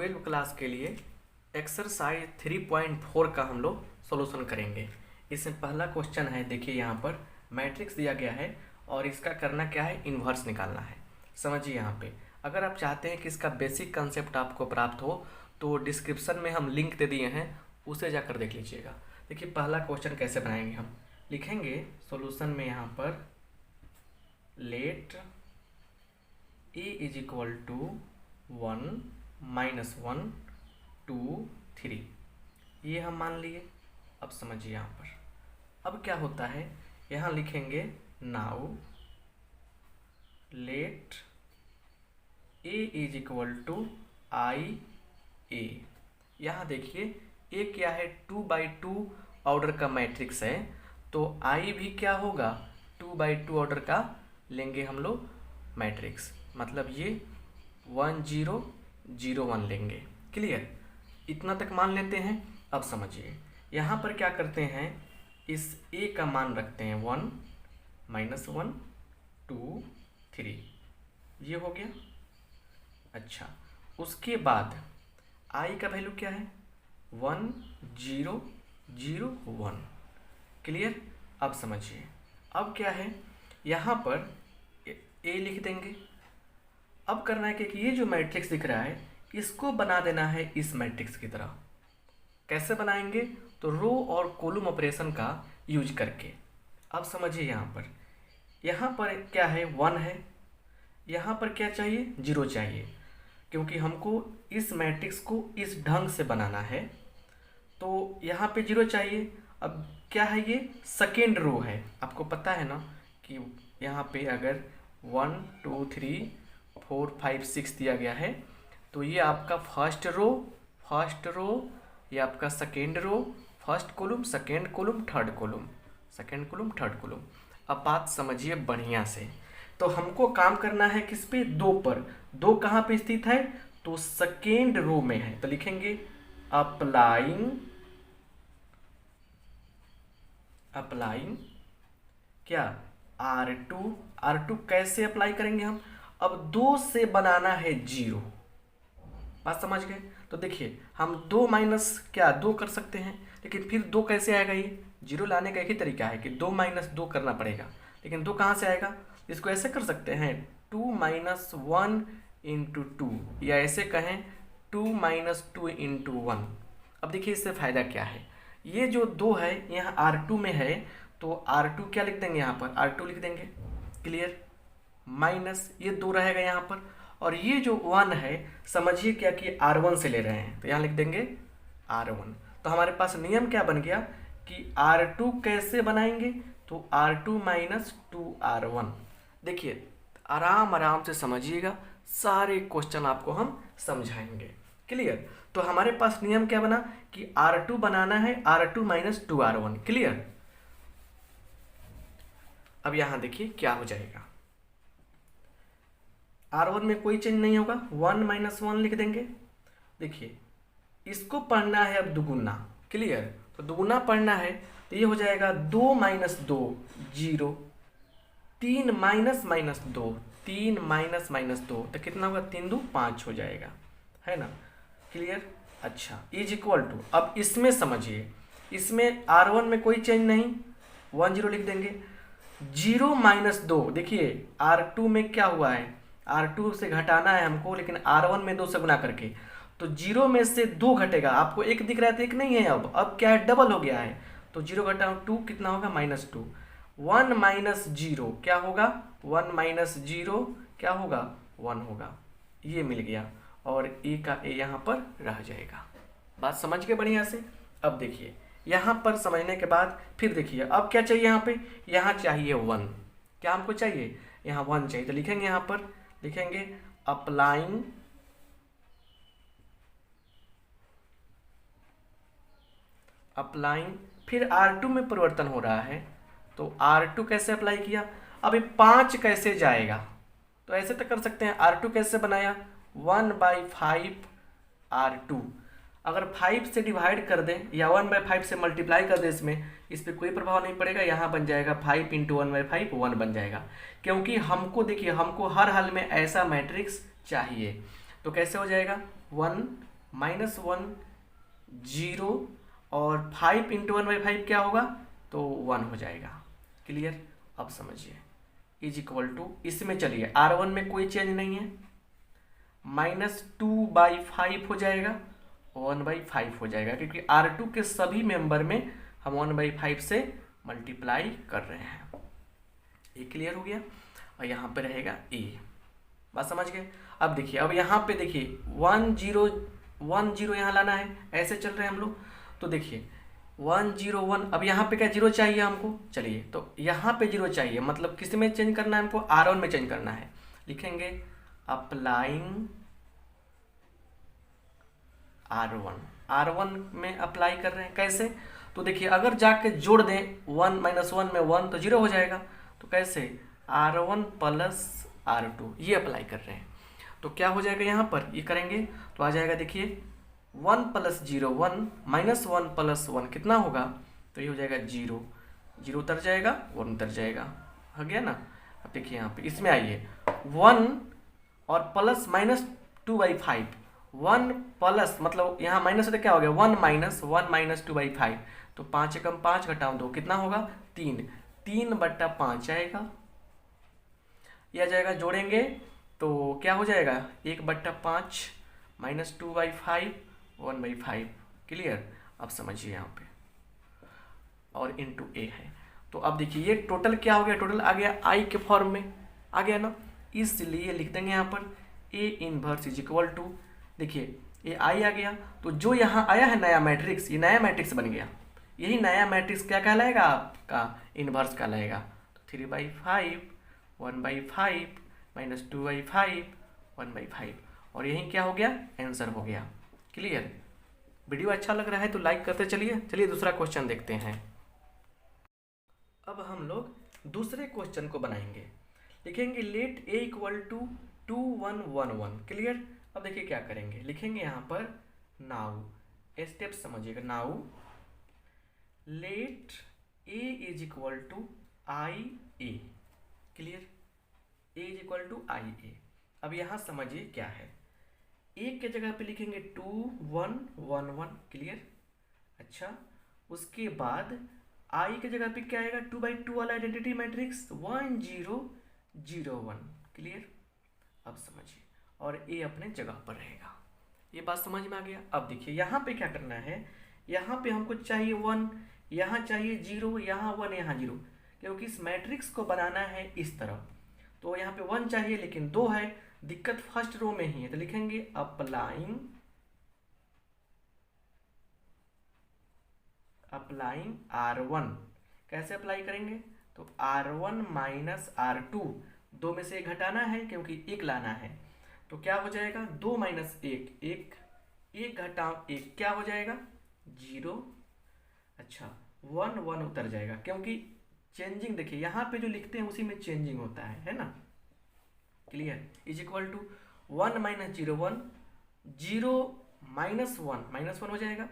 12 class के लिए exercise 3.4 का हम लोग सॉल्यूशन करेंगे। इसमें पहला क्वेश्चन है, देखिए यहाँ पर मैट्रिक्स दिया गया है और इसका करना क्या है, इन्वर्स निकालना है। समझिए यहाँ पे अगर आप चाहते हैं कि इसका बेसिक कंसेप्ट आपको प्राप्त हो तो डिस्क्रिप्शन में हम लिंक दे दिए हैं, उसे जाकर देख लीजिएगा। देखिए पहला क्वेश्चन कैसे बनाएंगे, हम लिखेंगे सॉल्यूशन में यहाँ पर let A is equal to 1 -1 2 3, ये हम मान लिए। अब समझिए यहाँ पर अब क्या होता है, यहाँ लिखेंगे now let A is equal to I A. यहाँ देखिए ए क्या है, 2/2 ऑर्डर का मैट्रिक्स है, तो आई भी क्या होगा, 2/2 ऑर्डर का लेंगे हम लोग मैट्रिक्स, मतलब ये 1 0 0 1 लेंगे। क्लियर, इतना तक मान लेते हैं। अब समझिए यहाँ पर क्या करते हैं, इस a का मान रखते हैं 1 -1 2 3, ये हो गया। अच्छा, उसके बाद i का वैल्यू क्या है, 1 0 0 1। क्लियर, अब समझिए अब क्या है, यहाँ पर a लिख देंगे। अब करना है कि ये जो मैट्रिक्स दिख रहा है इसको बना देना है इस मैट्रिक्स की तरह। कैसे बनाएंगे, तो रो और कॉलम ऑपरेशन का यूज करके। अब समझिए यहाँ पर क्या है, 1 है, यहाँ पर क्या चाहिए, 0 चाहिए, क्योंकि हमको इस मैट्रिक्स को इस ढंग से बनाना है, तो यहाँ पे 0 चाहिए। अब क्या है, ये सेकेंड रो है, आपको पता है ना कि यहाँ पे अगर 1 2 3 4 5 6 दिया गया है, तो ये आपका फर्स्ट रो, ये आपका second row, first column second column third column, second column third column. अब बात समझिए बढ़िया से, तो हमको काम करना है किस पे, 2 पर। 2 कहाँ पे स्थित है, तो सेकेंड रो में है, तो लिखेंगे अप्लाइंग क्या, R2 कैसे अप्लाई करेंगे हम, अब 2 से बनाना है 0, बात समझ गए। तो देखिए हम 2 माइनस क्या 2 कर सकते हैं, लेकिन फिर 2 कैसे आएगा, ये 0 लाने का एक ही तरीका है कि 2 - 2 करना पड़ेगा, लेकिन 2 कहाँ से आएगा, इसको ऐसे कर सकते हैं 2 - 1 × 2, या ऐसे कहें 2 - 2 × 1। अब देखिए इससे फ़ायदा क्या है, ये जो 2 है यहाँ R2 में है, तो R2 क्या लिख देंगे, यहाँ पर R2 लिख देंगे। क्लियर, माइनस ये 2 रहेगा यहाँ पर, और ये जो 1 है समझिए क्या कि R1 से ले रहे हैं, तो यहाँ लिख देंगे R1। तो हमारे पास नियम क्या बन गया कि R2 कैसे बनाएंगे, तो R2 - 2R1। देखिए आराम से समझिएगा, सारे क्वेश्चन आपको हम समझाएंगे। क्लियर, तो हमारे पास नियम क्या बना कि R2 बनाना है R2 - 2R1। क्लियर, अब यहाँ देखिए क्या हो जाएगा, R1 में कोई चेंज नहीं होगा, 1 - 1 लिख देंगे। देखिए इसको पढ़ना है अब दुगुना। क्लियर, तो दुगुना पढ़ना है तो ये हो जाएगा 2 - 2 0, 3 - 2 3 - 2, तो कितना होगा, 3 2 5 हो जाएगा, है ना। क्लियर, अच्छा इज इक्वल टू, अब इसमें समझिए, इसमें R1 में कोई चेंज नहीं, 1 0 लिख देंगे। 0 - 2, देखिए R2 में क्या हुआ है, R2 से घटाना है हमको, लेकिन R1 में 2 से गुना करके, तो 0 में से 2 घटेगा, आपको 1 दिख रहा है तो 1 नहीं है, अब क्या है, डबल हो गया है, तो 0 घटा 2 कितना होगा, -2। 1 - 0 क्या होगा, 1 - 0 क्या होगा, 1 होगा, ये मिल गया, और ए का ए यहाँ पर रह जाएगा। बात समझ के बढ़िया से। अब देखिए यहाँ पर समझने के बाद फिर देखिए अब क्या चाहिए, यहाँ पे यहाँ चाहिए 1, क्या हमको चाहिए, यहाँ 1 चाहिए, तो लिखेंगे यहाँ पर, लिखेंगे अप्लाइंग फिर R2 में परिवर्तन हो रहा है, तो R2 कैसे अप्लाई किया, अब ये 5 कैसे जाएगा, तो ऐसे तो कर सकते हैं, R2 कैसे बनाया, 1/5 R2, अगर 5 से डिवाइड कर दें या 1/5 से मल्टीप्लाई कर दें, इस पर कोई प्रभाव नहीं पड़ेगा, यहाँ बन जाएगा 5 × 1/5 1 बन जाएगा, क्योंकि हमको देखिए हमको हर हाल में ऐसा मैट्रिक्स चाहिए। तो कैसे हो जाएगा, 1 -1 0 और 5 इंटू 1/5 क्या होगा, तो 1 हो जाएगा। क्लियर, अब समझिए इज इक्वल टू, इसमें चलिए R1 में कोई चेंज नहीं है, -2/5 हो जाएगा, 1/5 हो जाएगा, क्योंकि R2 के सभी मेंबर में हम 1/5 से मल्टीप्लाई कर रहे हैं। ये क्लियर हो गया। और यहाँ पे रहेगा ए, बात समझ गए। अब देखिए, अब यहाँ पे देखिए 1 0 1 0 यहाँ लाना है, ऐसे चल रहे हैं हम लोग। तो देखिए 1 0 1, अब यहाँ पे क्या 0 चाहिए हमको, चलिए तो यहाँ पे 0 चाहिए, मतलब किस में चेंज करना है हमको, R1 में चेंज करना है। लिखेंगे अप्लाइंग R1 में अप्लाई कर रहे हैं, कैसे, तो देखिए अगर जाके जोड़ दें 1 -1 में 1 तो 0 हो जाएगा, तो कैसे R1 प्लस R2 ये अप्लाई कर रहे हैं। तो क्या हो जाएगा यहाँ पर, ये करेंगे तो आ जाएगा, देखिए 1 + 0 1, -1 + 1 कितना होगा, तो ये हो जाएगा 0, 0 उतर जाएगा, 1 उतर जाएगा, हो गया ना। अब देखिए यहाँ पे इसमें आइए 1 और प्लस -2/5, 1 प्लस मतलब यहाँ माइनस होता क्या हो गया, 1 - 2/5, तो 5 एकम 5 घटाओ 2 कितना होगा, 3, 3/5 आएगा, यह आ जाएगा। जोड़ेंगे तो क्या हो जाएगा, 1/5 -2/5 1/5। क्लियर, अब समझिए यहाँ पे, और इंटू ए है। तो अब देखिए ये टोटल क्या हो गया, टोटल आ गया आई के फॉर्म में आ गया ना, इसलिए लिख देंगे यहाँ पर A inverse is equal to, देखिए ये आई आ गया, तो जो यहाँ आया है नया मैट्रिक्स, ये नया मैट्रिक्स बन गया, यही नया मैट्रिक्स क्या कहलाएगा, आपका इनवर्स कहलाएगा। तो 3/5 1/5 -2/5 1/5, और यही क्या हो गया, आंसर हो गया। क्लियर, वीडियो अच्छा लग रहा है तो लाइक करते चलिए। चलिए दूसरा क्वेश्चन देखते हैं। अब हम लोग दूसरे क्वेश्चन को बनाएंगे, लिखेंगे let A equal to 2 1 1 1। Clear, अब देखिए क्या करेंगे, लिखेंगे यहाँ पर नाउ, स्टेप समझिएगा, now let A is equal to I A. Clear, a is equal to I a. अब यहाँ समझिए क्या है, ए के जगह पे लिखेंगे 2 1 1 1। क्लियर, अच्छा उसके बाद आई के जगह पे क्या आएगा, 2/2 वाला आइडेंटिटी मैट्रिक्स 1 0 0 1। क्लियर, अब समझिए, और ए अपने जगह पर रहेगा। ये बात समझ में आ गया। अब देखिए यहाँ पे क्या करना है, यहाँ पे हमको चाहिए 1, यहाँ चाहिए 0, यहाँ 1 यहाँ 0, क्योंकि इस मैट्रिक्स को बनाना है इस तरफ, तो यहाँ पे 1 चाहिए लेकिन 2 है, दिक्कत फर्स्ट रो में ही है, तो लिखेंगे अप्लाइंग R1। कैसे अप्लाई करेंगे, तो R1 - R2, 2 में से 1 घटाना है क्योंकि 1 लाना है, तो क्या हो जाएगा 2 - 1 1, 1 घटाओ 1 क्या हो जाएगा 0। अच्छा 1 1 उतर जाएगा, क्योंकि चेंजिंग देखिए यहाँ पे जो लिखते हैं उसी में चेंजिंग होता है ना। क्लियर, इज इक्वल टू 1 - 0 1, 0 -1 -1 हो जाएगा,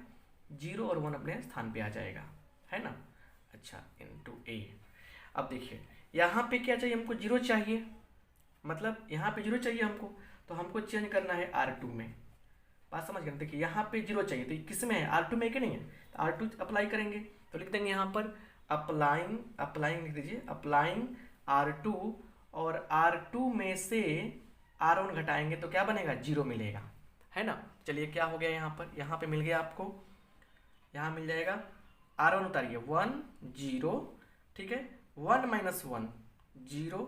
0 और 1 अपने स्थान पे आ जाएगा, है ना। अच्छा इंटू ए। अब देखिए यहाँ पे क्या चाहिए हमको, 0 चाहिए, मतलब यहाँ पे 0 चाहिए हमको, तो हमको चेंज करना है R2 में। बात समझ गए, देखिए यहाँ पे 0 चाहिए, तो किस में है, R2 में कि नहीं है, तो R2 अप्लाई करेंगे, तो लिख देंगे यहाँ पर अप्लाइंग लिख दीजिए, अप्लाइंग R2, और R2 में से R1 घटाएंगे तो क्या बनेगा 0 मिलेगा, है ना। चलिए क्या हो गया यहाँ पे मिल गया आपको, यहाँ मिल जाएगा R1 उतारिए 1 0, ठीक है, 1 - 1 0,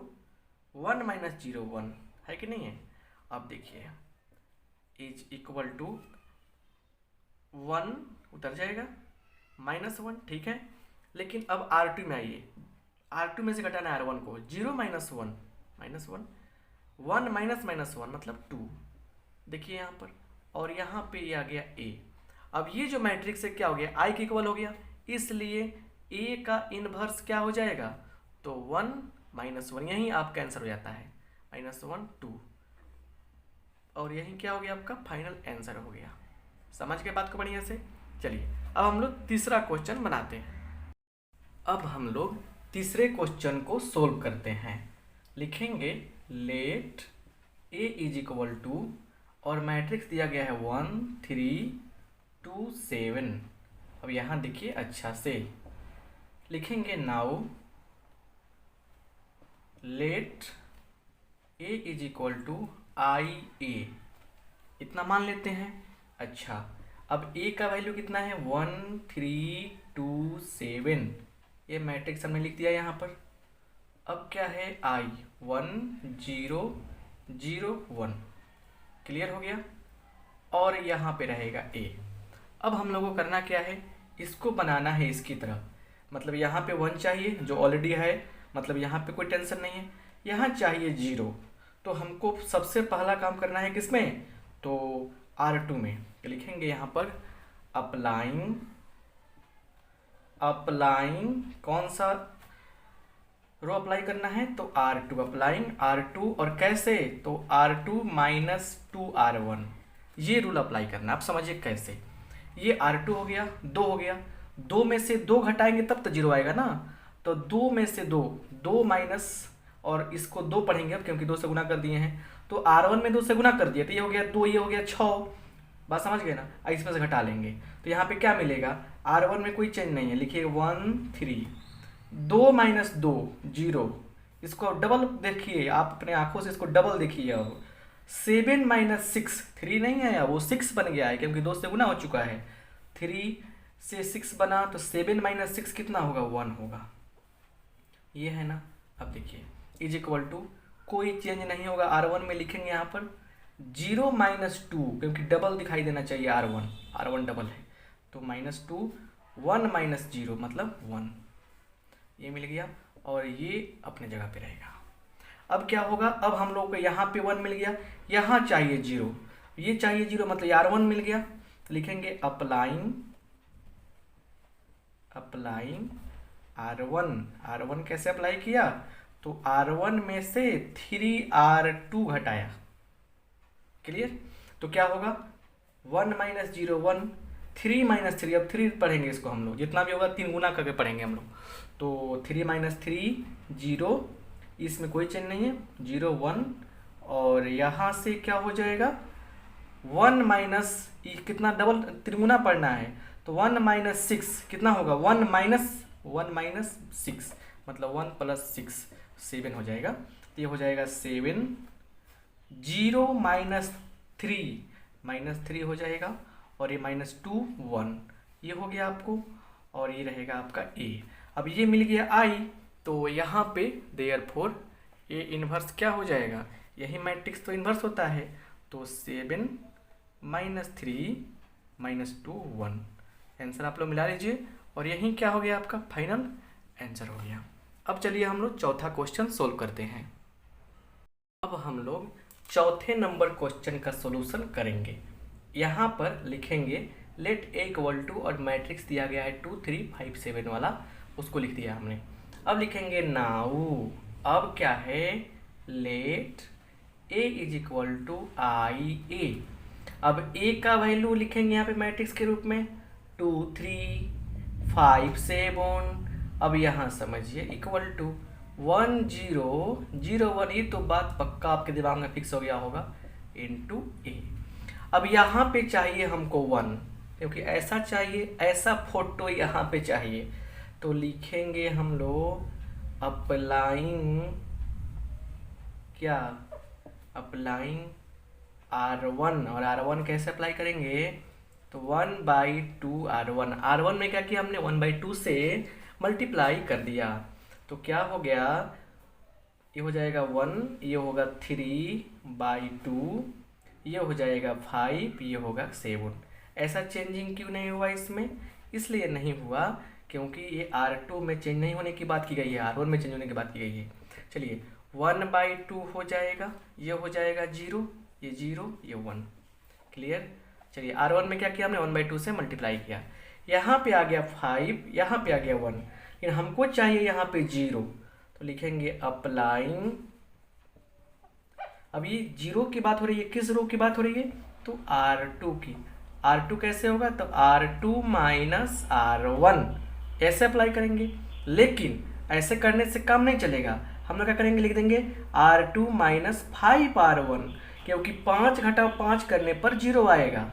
1 - 0 1, है कि नहीं है। अब देखिए इज इक्वल टू 1 उतर जाएगा, -1, ठीक है, लेकिन अब R2 में आइए, R2 में से घटाना है R1 को, 0 - 1 1 -1 मतलब 2, देखिए यहाँ पर, और यहाँ पे ये आ गया A। अब ये जो मैट्रिक्स है क्या हो गया, I के इक्वल हो गया, इसलिए A का इनवर्स क्या हो जाएगा, तो 1 - 1, यही आपका आंसर हो जाता है, -1 2, और यही क्या हो गया आपका फाइनल आंसर हो गया। समझ गए बात को बढ़िया से। चलिए अब हम लोग तीसरा क्वेश्चन बनाते हैं। अब हम लोग तीसरे क्वेश्चन को सोल्व करते हैं, लिखेंगे let A is equal to, और मैट्रिक्स दिया गया है 1 3 2 7। अब यहाँ देखिए अच्छा से लिखेंगे, now let A is equal to I a, इतना मान लेते हैं। अच्छा, अब ए का वैल्यू कितना है 1 3 2 7, ये मैट्रिक्स हमने लिख दिया यहाँ पर। अब क्या है आई 1 0 0 1, क्लियर हो गया। और यहाँ पे रहेगा ए। अब हम लोगों को करना क्या है, इसको बनाना है इसकी तरह, मतलब यहाँ पे 1 चाहिए जो ऑलरेडी है, मतलब यहाँ पे कोई टेंशन नहीं है। यहाँ चाहिए 0, तो हमको सबसे पहला काम करना है किसमें, तो R2 में। तो लिखेंगे यहाँ पर अप्लाइंग कौन सा रो अप्लाई करना है, तो R2, अप्लाइंग R2। और कैसे, तो R2 माइनस 2R1, ये रूल अप्लाई करना। आप समझिए कैसे, ये R2 हो गया, 2 हो गया, 2 में से 2 घटाएंगे तब तो 0 आएगा ना। तो 2 में से 2 माइनस, और इसको 2 पढ़ेंगे अब क्योंकि 2 से गुना कर दिए हैं, तो R1 में 2 से गुना कर दिया, तो ये हो गया 2, ये हो गया 6। बात समझ गए ना। इसमें से घटा लेंगे तो यहाँ पे क्या मिलेगा, R1 में कोई चेंज नहीं है, लिखिए 1 3, 2 माइनस 2 0, इसको डबल देखिए आप अपने आंखों से, इसको डबल देखिए। अब 7 माइनस 6, 3 नहीं है, वो 6 बन गया है क्योंकि 2 से गुना हो चुका है। 3 से 6 बना, तो 7 माइनस 6 कितना होगा, 1 होगा, ये है ना। अब देखिए इज इक्वल टू, कोई चेंज नहीं होगा, R1 में लिखेंगे यहाँ पर 0 माइनस 2, क्योंकि डबल दिखाई देना चाहिए, R1 डबल है, तो माइनस 2, 1 माइनस 0 मतलब 1, ये मिल गया। और ये अपने जगह पे रहेगा। अब क्या होगा, अब हम लोग को यहाँ पे 1 मिल गया, यहाँ चाहिए 0, ये चाहिए 0, मतलब R1 मिल गया। तो लिखेंगे अप्लाइंग R1 कैसे अप्लाई किया, तो R1 में से 3R2 घटाया, क्लियर। तो क्या होगा 1 माइनस 0 1, 3 माइनस 3, अब 3 पढ़ेंगे इसको हम लोग, जितना भी होगा 3 गुना करके पढ़ेंगे हम लोग। तो 3 माइनस 3 0, इसमें कोई चेंज नहीं है, 0 1। और यहाँ से क्या हो जाएगा 1 माइनस, कितना डबल त्रिगुना पढ़ना है, तो 1 माइनस 6 कितना होगा, 1 माइनस 6, मतलब 1 प्लस 6 7 हो जाएगा। तो ये हो जाएगा 7, 0 माइनस 3 हो जाएगा, और ये माइनस 2 1, ये हो गया आपको, और ये रहेगा आपका ए। अब ये मिल गया आई, तो यहाँ पे देयरफॉर ए इन्वर्स क्या हो जाएगा, यही मैट्रिक्स तो इन्वर्स होता है, तो 7 माइनस 3 माइनस 2 1, आंसर आप लोग मिला लीजिए। और यही क्या हो गया, आपका फाइनल आंसर हो गया। अब चलिए हम लोग चौथा क्वेश्चन सोल्व करते हैं। अब हम लोग चौथे नंबर क्वेश्चन का सॉल्यूशन करेंगे। यहाँ पर लिखेंगे लेट ए इक्वल टू, और मैट्रिक्स दिया गया है 2 3 5 7 वाला, उसको लिख दिया हमने। अब लिखेंगे नाउ, अब क्या है, let A is equal to I a. अब ए का वैल्यू लिखेंगे यहाँ पे मैट्रिक्स के रूप में 2 3 5 7। अब यहाँ समझिए इक्वल टू 1 0 0 1, ये तो बात पक्का आपके दिमाग में फिक्स हो गया होगा, इनटू ए। अब यहाँ पे चाहिए हमको 1, क्योंकि ऐसा चाहिए, ऐसा फोटो यहाँ पे चाहिए, तो लिखेंगे हम लोग अप्लाइंग R1। और R1 कैसे अप्लाई करेंगे, तो 1/2 R1 में क्या किया हमने, 1/2 से मल्टीप्लाई कर दिया, तो क्या हो गया, ये हो जाएगा 1, ये होगा 3/2, ये हो जाएगा 5, ये होगा 7। ऐसा चेंजिंग क्यों नहीं हुआ इसमें, इसलिए नहीं हुआ क्योंकि ये R2 में चेंज नहीं होने की बात की गई है, R1 में चेंज होने की बात की गई है। चलिए 1/2 हो जाएगा, ये हो जाएगा 0, ये 0, ये 1, क्लियर। चलिए R1 में क्या किया हमने, 1/2 से मल्टीप्लाई किया, यहाँ पे आ गया 5, यहाँ पे आ गया 1, लेकिन हमको चाहिए यहाँ पे 0, तो लिखेंगे अप्लाइंग। अब ये 0 की बात हो रही है, किस रो की बात हो रही है, तो R2 की। R2 कैसे होगा, तो R2 माइनस R1, ऐसे अप्लाई करेंगे। लेकिन ऐसे करने से काम नहीं चलेगा, हम लोग क्या करेंगे, लिख देंगे R2 माइनस 5R1, क्योंकि 5 घटाओ 5 करने पर 0 आएगा।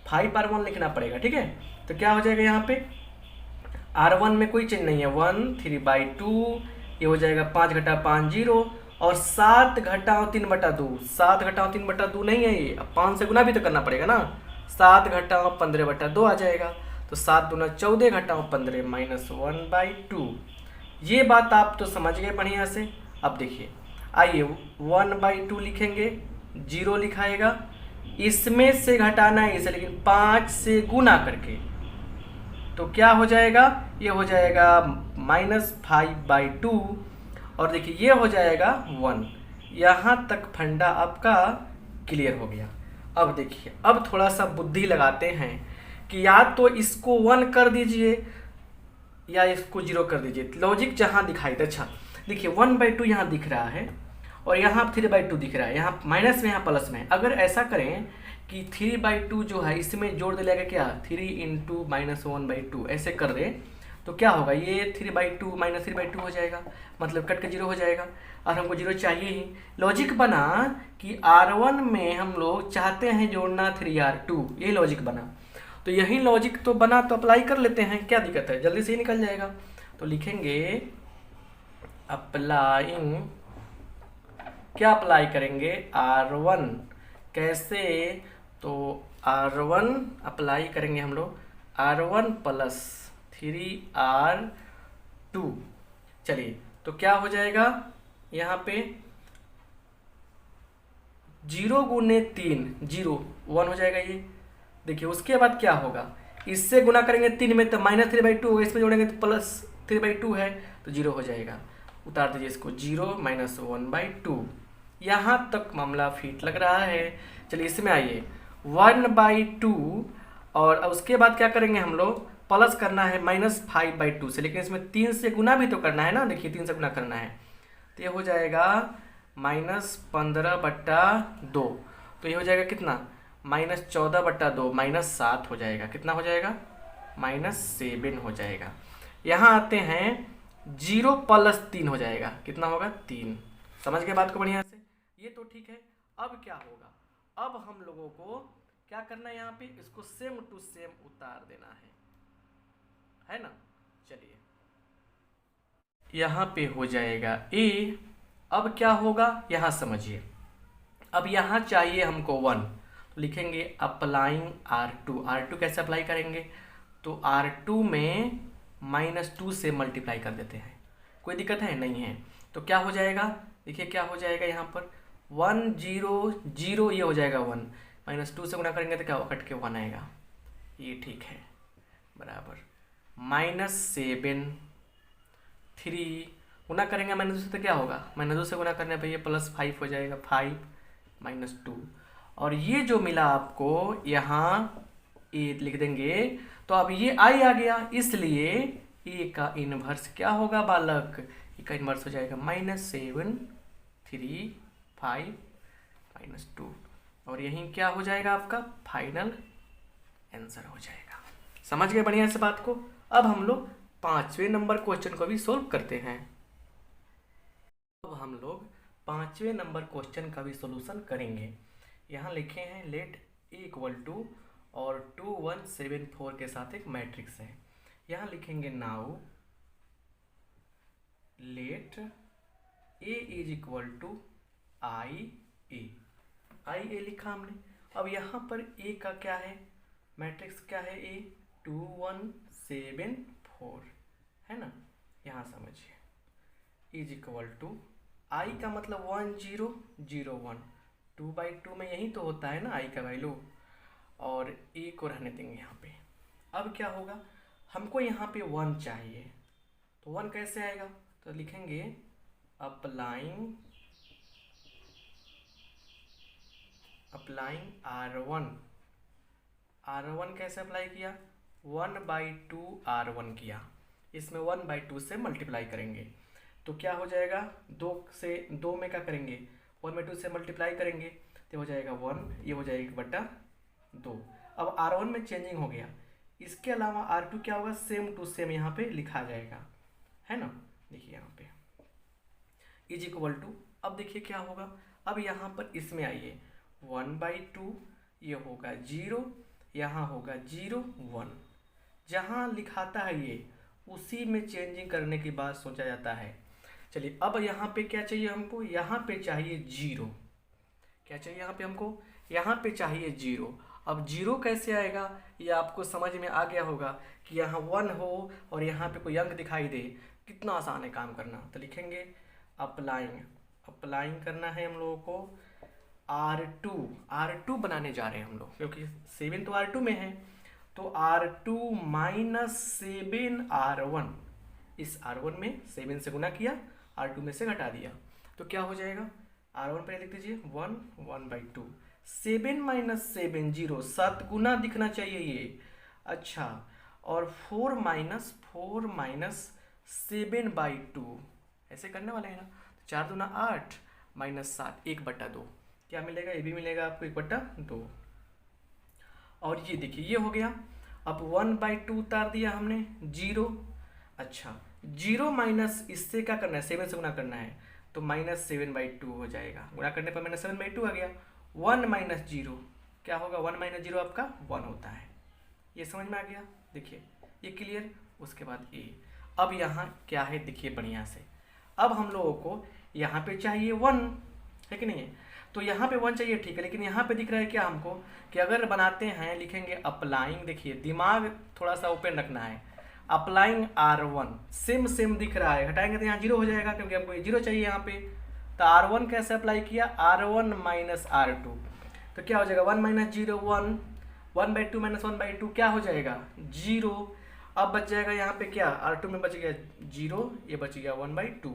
5R1 लिखना पड़ेगा, ठीक है। तो क्या हो जाएगा यहाँ पे, R1 में कोई चेंज नहीं है, 1 3/2, ये हो जाएगा 5 घटा 5 0, और 7 घटाओ 3/2, 7 घटाओ 3/2 नहीं है ये, अब 5 से गुना भी तो करना पड़ेगा ना, 7 घटाओ 15/2 आ जाएगा। तो 7 दूना 14 घटाओ 15 -1/2। ये बात आप तो समझ गए बढ़िया से। अब देखिए, आइए 1/2 लिखेंगे, 0 लिखाएगा, इसमें से घटाना है इसे, लेकिन 5 से गुना करके, तो क्या हो जाएगा, ये हो जाएगा -5/2, और देखिए ये हो जाएगा 1। यहाँ तक फंडा आपका क्लियर हो गया। अब देखिए, अब थोड़ा सा बुद्धि लगाते हैं कि या तो इसको 1 कर दीजिए या इसको 0 कर दीजिए, लॉजिक जहाँ दिखाई दे। अच्छा देखिए, 1/2 यहाँ दिख रहा है और यहाँ 3/2 दिख रहा है, यहाँ माइनस में यहाँ प्लस में। अगर ऐसा करें कि 3/2 जो है इसमें जोड़ दिया गया, क्या 3 × -1/2 ऐसे कर दे, तो क्या होगा, ये 3/2 -3/2 हो जाएगा, मतलब कट के 0 हो जाएगा, और हमको 0 चाहिए ही। लॉजिक बना कि R1 में हम लोग चाहते हैं जोड़ना 3R2, ये लॉजिक बना। तो यही लॉजिक तो बना, तो अप्लाई कर लेते हैं, क्या दिक्कत है, जल्दी से ही निकल जाएगा। तो लिखेंगे अप्लाइंग, क्या अप्लाई करेंगे, R1 कैसे, तो R1 अप्लाई करेंगे हम लोग, R1 + 3R2। चलिए, तो क्या हो जाएगा यहाँ पे, 0 × 3 0, 1 हो जाएगा ये। देखिए उसके बाद क्या होगा, इससे गुना करेंगे 3 में तो -3/2 होगा, इसमें जोड़ेंगे तो +3/2 है, तो 0 हो जाएगा। उतार दीजिए इसको, 0 -1/2। यहाँ तक मामला फिट लग रहा है। चलिए इसमें आइए, 1/2, और उसके बाद क्या करेंगे हम लोग, प्लस करना है -5/2 से, लेकिन इसमें 3 से गुना भी तो करना है ना, देखिए 3 से गुना करना है, तो ये हो जाएगा -15/2। तो ये हो जाएगा कितना, -14/2, -7 हो जाएगा, कितना हो जाएगा, -7 हो जाएगा। यहाँ आते हैं 0 + 3 हो जाएगा, कितना होगा, 3। समझ गए बात को बढ़िया से, ये तो ठीक है। अब क्या होगा, अब हम लोगों को क्या करना है, यहाँ पे इसको सेम टू सेम उतार देना है ना। चलिए यहाँ पे हो जाएगा A। अब क्या होगा, यहाँ समझिए, अब यहाँ चाहिए हमको 1, तो लिखेंगे अप्लाइंग R2। R2 कैसे अप्लाई करेंगे, तो R2 में -2 से मल्टीप्लाई कर देते हैं, कोई दिक्कत है नहीं है। तो क्या हो जाएगा, देखिए क्या हो जाएगा, यहाँ पर 1 0 0, ये हो जाएगा 1, -2 से गुना करेंगे तो क्या होगा, कट के 1 आएगा, ये ठीक है, बराबर -7 3 गुना करेंगे -2 से तो क्या होगा, -2 से गुना करने पर ये +5 हो जाएगा, 5 -2, और ये जो मिला आपको यहाँ ए लिख देंगे, तो अब ये आई आ गया, इसलिए ए का इन्वर्स क्या होगा बालक, ए का इन्वर्स हो जाएगा -7 3 5 -2, और यही क्या हो जाएगा आपका फाइनल आंसर हो जाएगा। समझ गए बढ़िया से बात को। अब हम लोग 5वें नंबर क्वेश्चन को भी सोल्व करते हैं। अब हम लोग 5वें नंबर क्वेश्चन का भी सॉल्यूशन करेंगे। यहाँ लिखे हैं लेट A = और 2 1 7 4 के साथ एक मैट्रिक्स है। यहाँ लिखेंगे नाउ लेट A = IA लिखा हमने। अब यहाँ पर A का क्या है, मैट्रिक्स क्या है, A 2 1 7 4 है ना। यहाँ समझिए = I का मतलब 1 0 0 1, 2/2 में यही तो होता है ना I का वैल्यू, और A को रहने देंगे यहाँ पे। अब क्या होगा, हमको यहाँ पे 1 चाहिए, तो 1 कैसे आएगा, तो लिखेंगे अप्लाइंग R1। R1 कैसे अप्लाई किया, 1/2 R1 किया, इसमें 1/2 से मल्टीप्लाई करेंगे, तो क्या हो जाएगा, 2 में क्या करेंगे, 1/2 से मल्टीप्लाई करेंगे, तो हो जाएगा 1, ये हो जाएगा 1/2। अब R1 में चेंजिंग हो गया, इसके अलावा R2 क्या होगा, सेम टू सेम यहाँ पे लिखा जाएगा, है ना। देखिए यहाँ पे =, अब देखिए क्या होगा, अब यहाँ पर इसमें आइए 1/2, ये होगा 0, यहाँ होगा 0 1। जहाँ लिखाता है ये उसी में चेंजिंग करने की बात सोचा जाता है। चलिए अब यहाँ पे क्या चाहिए हमको, यहाँ पे चाहिए 0। क्या चाहिए यहाँ पे हमको, यहाँ पे चाहिए 0। अब 0 कैसे आएगा ये आपको समझ में आ गया होगा कि यहाँ 1 हो और यहाँ पे कोई अंक दिखाई दे, कितना आसान है काम करना। तो लिखेंगे अप्लाइंग करना है हम लोगों को R2 बनाने जा रहे हैं हम लोग, क्योंकि 7 तो R2 में है। तो R2 माइनस 7R1, इस R1 में 7 से गुना किया, R2 में से घटा दिया, तो क्या हो जाएगा, R1 पहले लिख दीजिए 1/2, 7 माइनस 7 0, 7 गुना दिखना चाहिए ये। अच्छा, और 4 माइनस 7/2 ऐसे करने वाले हैं ना। 4 दूना 8 माइनस 7 1/2, क्या मिलेगा, ये भी मिलेगा आपको 1/2। और ये देखिए ये हो गया। अब 1/2 उतार दिया हमने 0। अच्छा, 0 माइनस इससे क्या करना है, 7 से गुना करना है, तो -7/2 हो जाएगा। गुना करने पर -7/2 आ गया। 1 माइनस 0 क्या होगा, 1 माइनस 0 आपका 1 होता है। ये समझ में आ गया, देखिए ये क्लियर। उसके बाद ए, अब यहाँ क्या है देखिए बढ़िया से। अब हम लोगों को यहाँ पे चाहिए 1, है कि नहीं है, तो यहाँ पे 1 चाहिए, ठीक है। लेकिन यहाँ पे दिख रहा है क्या हमको कि अगर बनाते हैं, लिखेंगे अप्लाइंग, देखिए दिमाग थोड़ा सा ओपन रखना है। अप्लाइंग R1 सेम दिख रहा है, हटाएंगे तो यहाँ 0 हो जाएगा, क्योंकि हमको 0 चाहिए यहाँ पे। तो R1 कैसे अप्लाई किया, R1 माइनस R2, तो क्या हो जाएगा 1 माइनस 0 1, 1/2 माइनस 1/2 क्या हो जाएगा 0। अब बच जाएगा यहाँ पे क्या, R2 में बच गया 0, ये बच गया 1/2।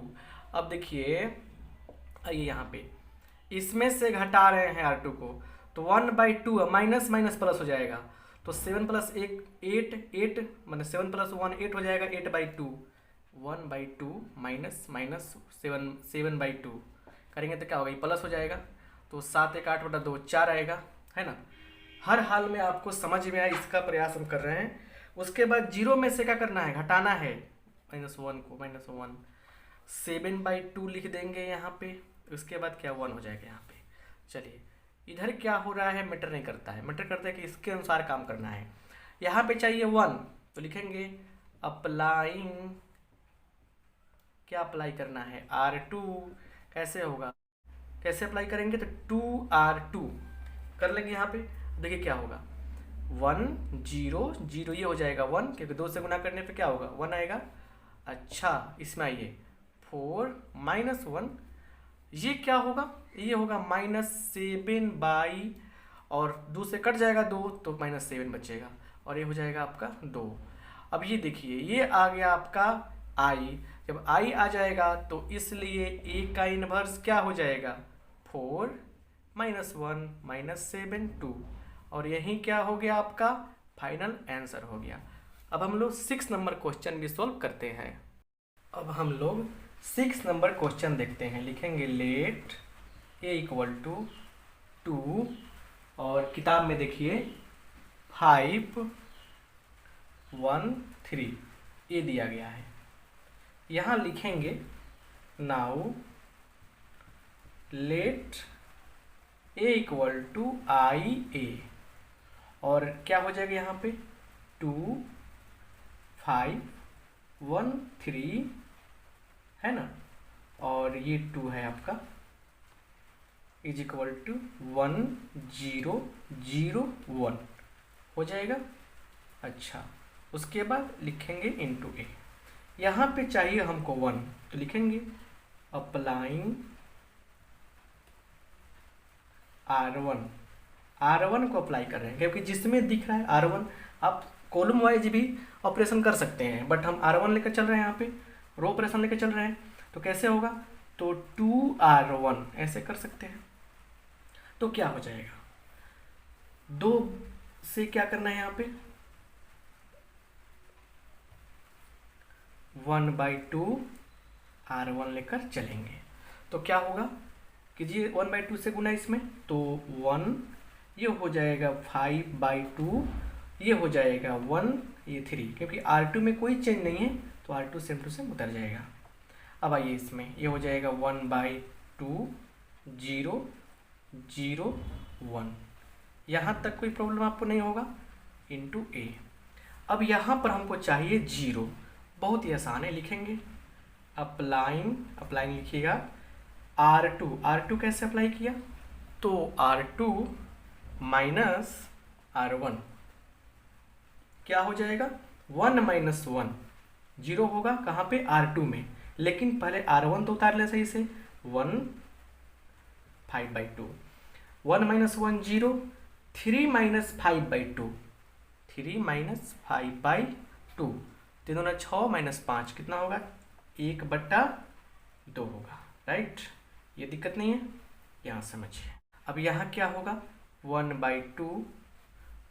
अब देखिए आइए यहाँ पे इसमें से घटा रहे हैं R2 को, तो 1/2 माइनस माइनस प्लस हो जाएगा, तो 7 प्लस 1 8 मतलब 7 प्लस 1 8 हो जाएगा 8/2। 1/2 माइनस 7/2 करेंगे तो क्या होगा, ये प्लस हो जाएगा, तो 7 1 8/2 4 आएगा, है ना। हर हाल में आपको समझ में आए इसका प्रयास हम कर रहे हैं। उसके बाद 0 में से क्या करना है, घटाना है -1 को, -1 7/2 लिख देंगे यहाँ पे। उसके बाद क्या 1 हो जाएगा यहाँ पे। चलिए इधर क्या हो रहा है मैटर नहीं करता है, मैटर करता है कि इसके अनुसार काम करना है। यहाँ पे चाहिए 1, तो लिखेंगे अप्लाइंग, क्या अप्लाई करना है R2। कैसे होगा, कैसे अप्लाई करेंगे, तो 2R2 कर लेंगे यहाँ पे। देखिए क्या होगा 1 0 0, ये हो जाएगा 1, क्योंकि 2 से गुना करने पे क्या होगा 1 आएगा। अच्छा इसमें आइए 4 माइनस 1, ये क्या होगा, ये होगा -7 और 2 से कट जाएगा 2, तो -7 बचेगा, और ये हो जाएगा आपका 2। अब ये देखिए ये आ गया आपका I। जब I आ जाएगा तो इसलिए A का इन्वर्स क्या हो जाएगा 4 -1 -7 2, और यही क्या हो गया आपका फाइनल आंसर हो गया। अब हम लोग 6 नंबर क्वेश्चन भी सॉल्व करते हैं। अब हम लोग 6 नंबर क्वेश्चन देखते हैं। लिखेंगे लेट A = 2, और किताब में देखिए 5 1 3 ये दिया गया है। यहाँ लिखेंगे नाउ लेट A = IA, और क्या हो जाएगा यहाँ पे 2 5 1 3, है ना, और ये 2 है आपका = 1 0 0 1 हो जाएगा। अच्छा उसके बाद लिखेंगे इंटू A, यहाँ पे चाहिए हमको 1, तो लिखेंगे अप्लाइंग R1 को अप्लाई कर रहे हैं, क्योंकि जिसमें दिख रहा है R1, आप कॉलम वाइज भी ऑपरेशन कर सकते हैं, बट हम R1 लेकर चल रहे हैं, यहाँ पे रो ऑपरेशन लेकर चल रहे हैं। तो कैसे होगा, तो 2R1 ऐसे कर सकते हैं। तो क्या हो जाएगा 2 से क्या करना है यहाँ पे 1/2 R1 लेकर चलेंगे, तो क्या होगा कीजिए 1/2 से गुना इसमें, तो 1, ये हो जाएगा 5/2, ये हो जाएगा 1, ये 3, क्योंकि R2 में कोई चेंज नहीं है तो R2 सेम टू सेम उतर जाएगा। अब आइए इसमें ये हो जाएगा 1/2 0 0 1। यहाँ तक कोई प्रॉब्लम आपको नहीं होगा, इंटू ए। अब यहाँ पर हमको चाहिए 0, बहुत ही आसान है, लिखेंगे अप्लाइंग लिखिएगा R2 कैसे अप्लाई किया, तो R2 माइनस R1 क्या हो जाएगा, 1 माइनस 1 0 होगा, कहाँ पे, R2 में। लेकिन पहले R1 तो उतार ले सही से, 1 5/2, 1 माइनस 1 0, 3 माइनस 5/2, 3 माइनस 5/2, 3 दूना 6 माइनस 5 कितना होगा, 1/2 होगा, राइट। ये दिक्कत नहीं है, यहाँ समझिए। अब यहाँ क्या होगा, 1/2,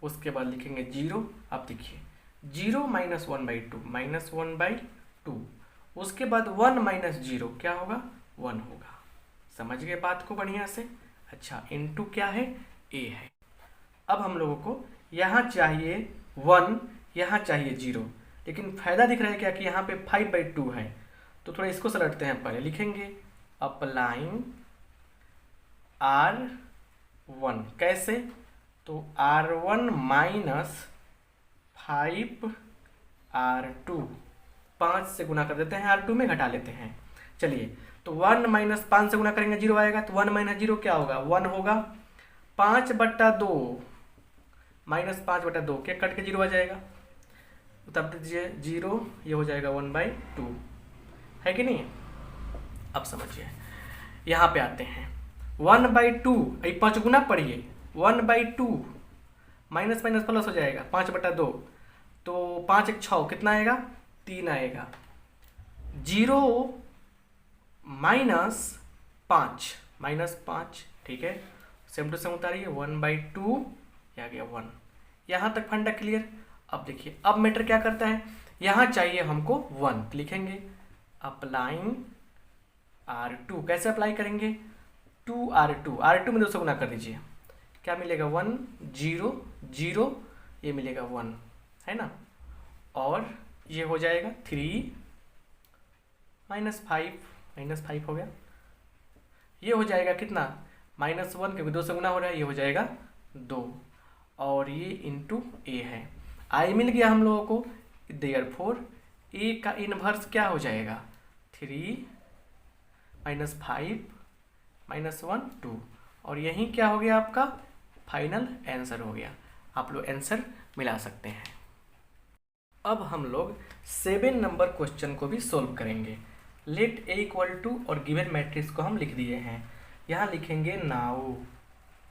उसके बाद लिखेंगे 0। अब देखिए 0 माइनस 1/2 माइनस 1/2, उसके बाद 1 माइनस 0 क्या होगा, 1 होगा। समझ गए बात को बढ़िया से। अच्छा, इनटू क्या है, ए है। अब हम लोगों को यहाँ चाहिए 1, यहाँ चाहिए 0, लेकिन फायदा दिख रहा है क्या कि यहाँ पे 5/2 है, तो थोड़ा इसको सलटते हैं। पहले लिखेंगे अप्लाइंग R1 कैसे, तो R1 माइनस 5R2, 5 से गुना कर देते हैं, R2 में घटा लेते हैं। चलिए, तो 1 माइनस 5 से गुना करेंगे 0 आएगा, तो 1 माइनस 0 क्या होगा, 1 होगा। 5/2 माइनस 5/2 क्या कट के 0 आ जाएगा, तब दीजिए 0, ये हो जाएगा 1/2, है कि नहीं। अब समझिए, यहाँ पे आते हैं 1/2, 5 गुना पढ़िए, 1/2 माइनस माइनस प्लस हो जाएगा, 5/2, तो 5 1 6 कितना आएगा, 3 आएगा। 0 माइनस 5, ठीक है, सेम टू सेम उतारिए, 1/2 आ गया 1। यहाँ तक फंडा क्लियर। अब देखिए, अब मैटर क्या करता है, यहाँ चाहिए हमको 1, लिखेंगे अप्लाइंग R2 कैसे अप्लाई करेंगे, 2R2 में 2 से गुना कर दीजिए, क्या मिलेगा, 1 0 0, ये मिलेगा 1, है ना। और ये हो जाएगा 3 माइनस 5 हो गया, ये हो जाएगा कितना, -1, क्योंकि 2 से गुना हो रहा है, ये हो जाएगा 2, और ये इंटू ए है। आई मिल गया हम लोगों को, देयरफॉर ए का इनवर्स क्या हो जाएगा, 3 माइनस 5 माइनस 1 2, और यही क्या हो गया, आपका फाइनल आंसर हो गया। आप लोग आंसर मिला सकते हैं। अब हम लोग 7 नंबर क्वेश्चन को भी सोल्व करेंगे। लेट ए इक्वल टू और गिवन मैट्रिक्स को हम लिख दिए हैं, यहाँ लिखेंगे नाउ।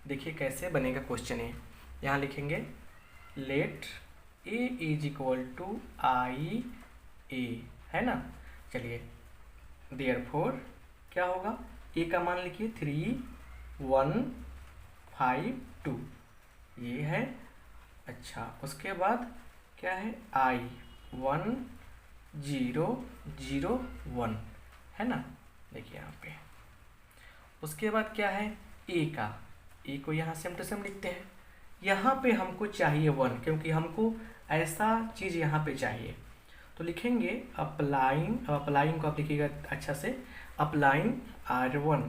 देखिए कैसे बनेगा क्वेश्चन है, यहाँ लिखेंगे let A is equal to I a, है ना। चलिए, देयरफॉर क्या होगा, ए का मान लिखिए 3 1 5 2, ये है। अच्छा, उसके बाद क्या है, आई 1 0 0 1, है ना। देखिए यहाँ पे, उसके बाद क्या है, ए को यहाँ सेम टू सेम लिखते हैं। यहाँ पे हमको चाहिए 1, क्योंकि हमको ऐसा चीज़ यहाँ पे चाहिए, तो लिखेंगे अप्लाइंग को आप लिखिएगा अच्छा से, अप्लाइंग R1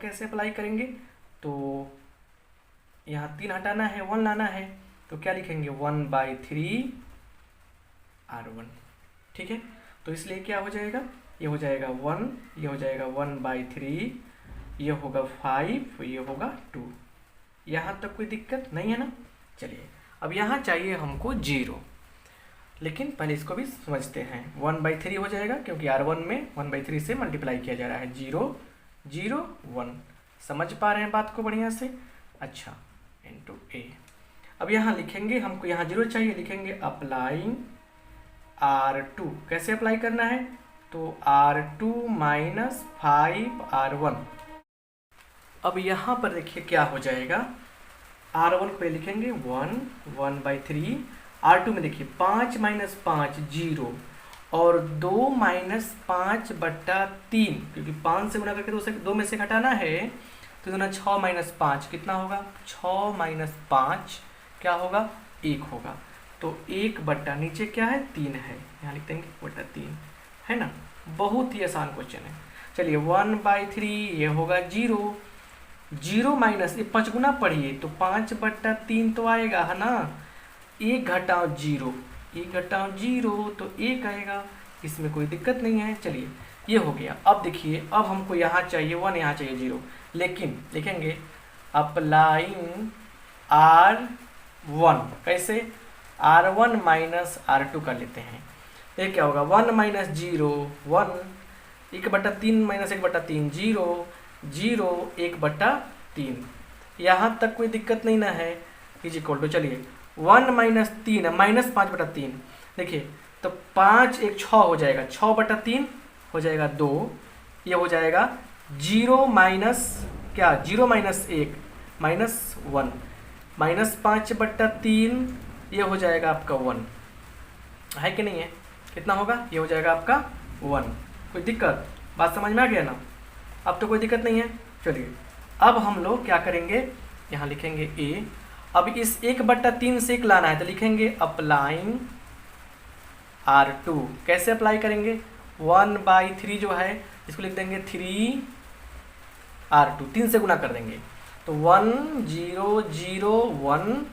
कैसे अप्लाई करेंगे, तो यहाँ 3 हटाना है, 1 लाना है, तो क्या लिखेंगे 1/3 R1, ठीक है। तो इसलिए क्या हो जाएगा, ये हो जाएगा 1, ये हो जाएगा 1/3, ये होगा 5, ये होगा 2। यहाँ तक कोई दिक्कत नहीं है ना। चलिए, अब यहाँ चाहिए हमको 0, लेकिन पहले इसको भी समझते हैं। 1/3 हो जाएगा, क्योंकि R1 में 1/3 से मल्टीप्लाई किया जा रहा है, 0 0 1। समझ पा रहे हैं बात को बढ़िया से। अच्छा, इंटू ए। अब यहाँ लिखेंगे, हमको यहाँ 0 चाहिए, लिखेंगे अप्लाइंग R2 कैसे अप्लाई करना है, तो R2 माइनस 5R1। अब यहाँ पर देखिए क्या हो जाएगा, R1 पे लिखेंगे 1/3, R2 में देखिए 5 माइनस 5 0, और 2 माइनस 5/3, क्योंकि 5 से गुना करके 2 में से घटाना है, तो दोनों 6 माइनस 5 कितना होगा, 6 माइनस 5 क्या होगा, 1 होगा। तो 1 बट्टा नीचे क्या है, 3 है, यहाँ लिख देंगे 1/3, है ना। बहुत ही आसान क्वेश्चन है। चलिए 1/3 ये होगा 0, जीरो माइनस, ये 5 गुना पढ़िए तो 5/3 तो आएगा है ना। 1 घटाओ जीरो, 1 घटाओ जीरो तो 1 आएगा, इसमें कोई दिक्कत नहीं है। चलिए ये हो गया। अब देखिए, अब हमको यहाँ चाहिए 1, यहाँ चाहिए 0, लेकिन लिखेंगे अप्लाइंग R1। कैसे? R1 माइनस R2 कर लेते हैं। ये क्या होगा? 1 माइनस 0 1, 1/3 माइनस 1/3 0, 0 1/3। यहाँ तक कोई दिक्कत नहीं ना है। इज इक्वल टू, चलिए 1 माइनस 3 माइनस 5/3। देखिए तो 5 1 6 हो जाएगा, 6/3 हो जाएगा 2, ये हो जाएगा 0 माइनस क्या, 0 माइनस 1 माइनस 1, माइनस 5/3 ये हो जाएगा आपका 1 है कि नहीं है? कितना होगा? ये हो जाएगा आपका 1। कोई दिक्कत? बात समझ में आ गया ना? अब तो कोई दिक्कत नहीं है। चलिए अब हम लोग क्या करेंगे, यहाँ लिखेंगे a। अब इस 1/3 से 1 लाना है तो लिखेंगे अप्लाइंग R2। कैसे अप्लाई करेंगे? 1/3 जो है इसको लिख देंगे 3R2, 3 से गुना कर देंगे तो 1 0 0 1।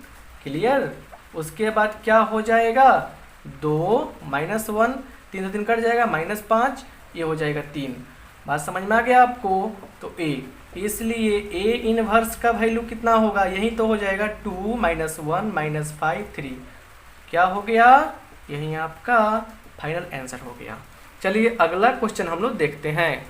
क्लियर? उसके बाद क्या हो जाएगा? 2 माइनस 1, 3 से 3 कट जाएगा, -5, ये हो जाएगा 3। बात समझ में आ गया आपको? तो a, इसलिए a इनवर्स का वैल्यू कितना होगा? यही तो हो जाएगा 2 माइनस 1 माइनस 5 3। क्या हो गया? यही आपका फाइनल आंसर हो गया। चलिए अगला क्वेश्चन हम लोग देखते हैं।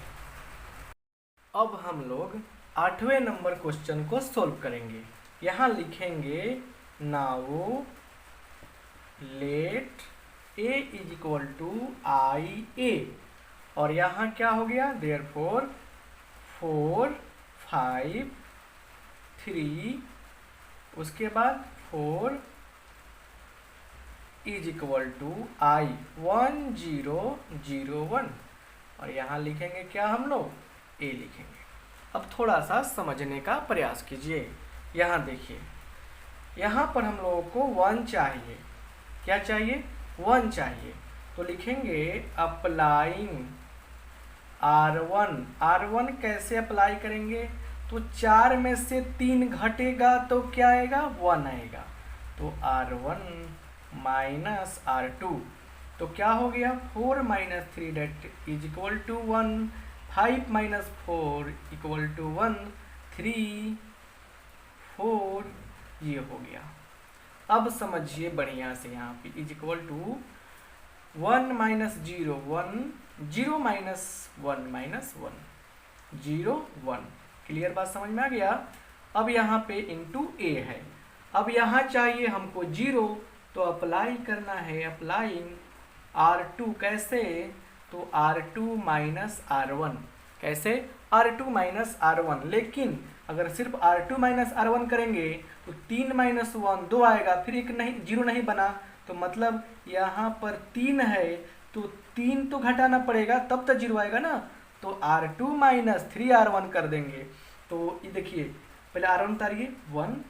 अब हम लोग 8वें नंबर क्वेश्चन को सॉल्व करेंगे। यहाँ लिखेंगे now let a is equal to IA, और यहाँ क्या हो गया? देयरफॉर 4 5 3, उसके बाद 4 इज इक्वल टू I 1 0 0 1, और यहाँ लिखेंगे क्या हम लोग? a लिखेंगे। अब थोड़ा सा समझने का प्रयास कीजिए। यहाँ देखिए, यहाँ पर हम लोगों को 1 चाहिए। क्या चाहिए? 1 चाहिए। तो लिखेंगे अप्लाइंग R1। R1 कैसे अप्लाई करेंगे? तो 4 में से 3 घटेगा तो क्या आएगा? 1 आएगा। तो R1 माइनस R2, तो क्या हो गया? 4 minus 3 that is equal to 1, 5 minus 4 equal to 1, 3 4, ये हो गया। अब समझिए बढ़िया से, यहाँ पे is equal to 1 minus 0 1, 0 minus 1 minus 1 0 1। Clear? बात समझ में आ गया? अब यहाँ पे इंटू a है। अब यहाँ चाहिए हमको 0, तो अप्लाई करना है अप्लाइंग R2। कैसे? तो R2 माइनस R1। कैसे? R2 minus R1। लेकिन अगर सिर्फ R2 माइनस R1 करेंगे तो 3 माइनस 1 2 आएगा, फिर एक नहीं 0 नहीं बना, तो मतलब यहाँ पर 3 है तो 3 तो घटाना पड़ेगा तब तक 0 आएगा ना। तो R2 माइनस 3R1 कर देंगे। तो ये देखिए, पहले R1 उतारिए 1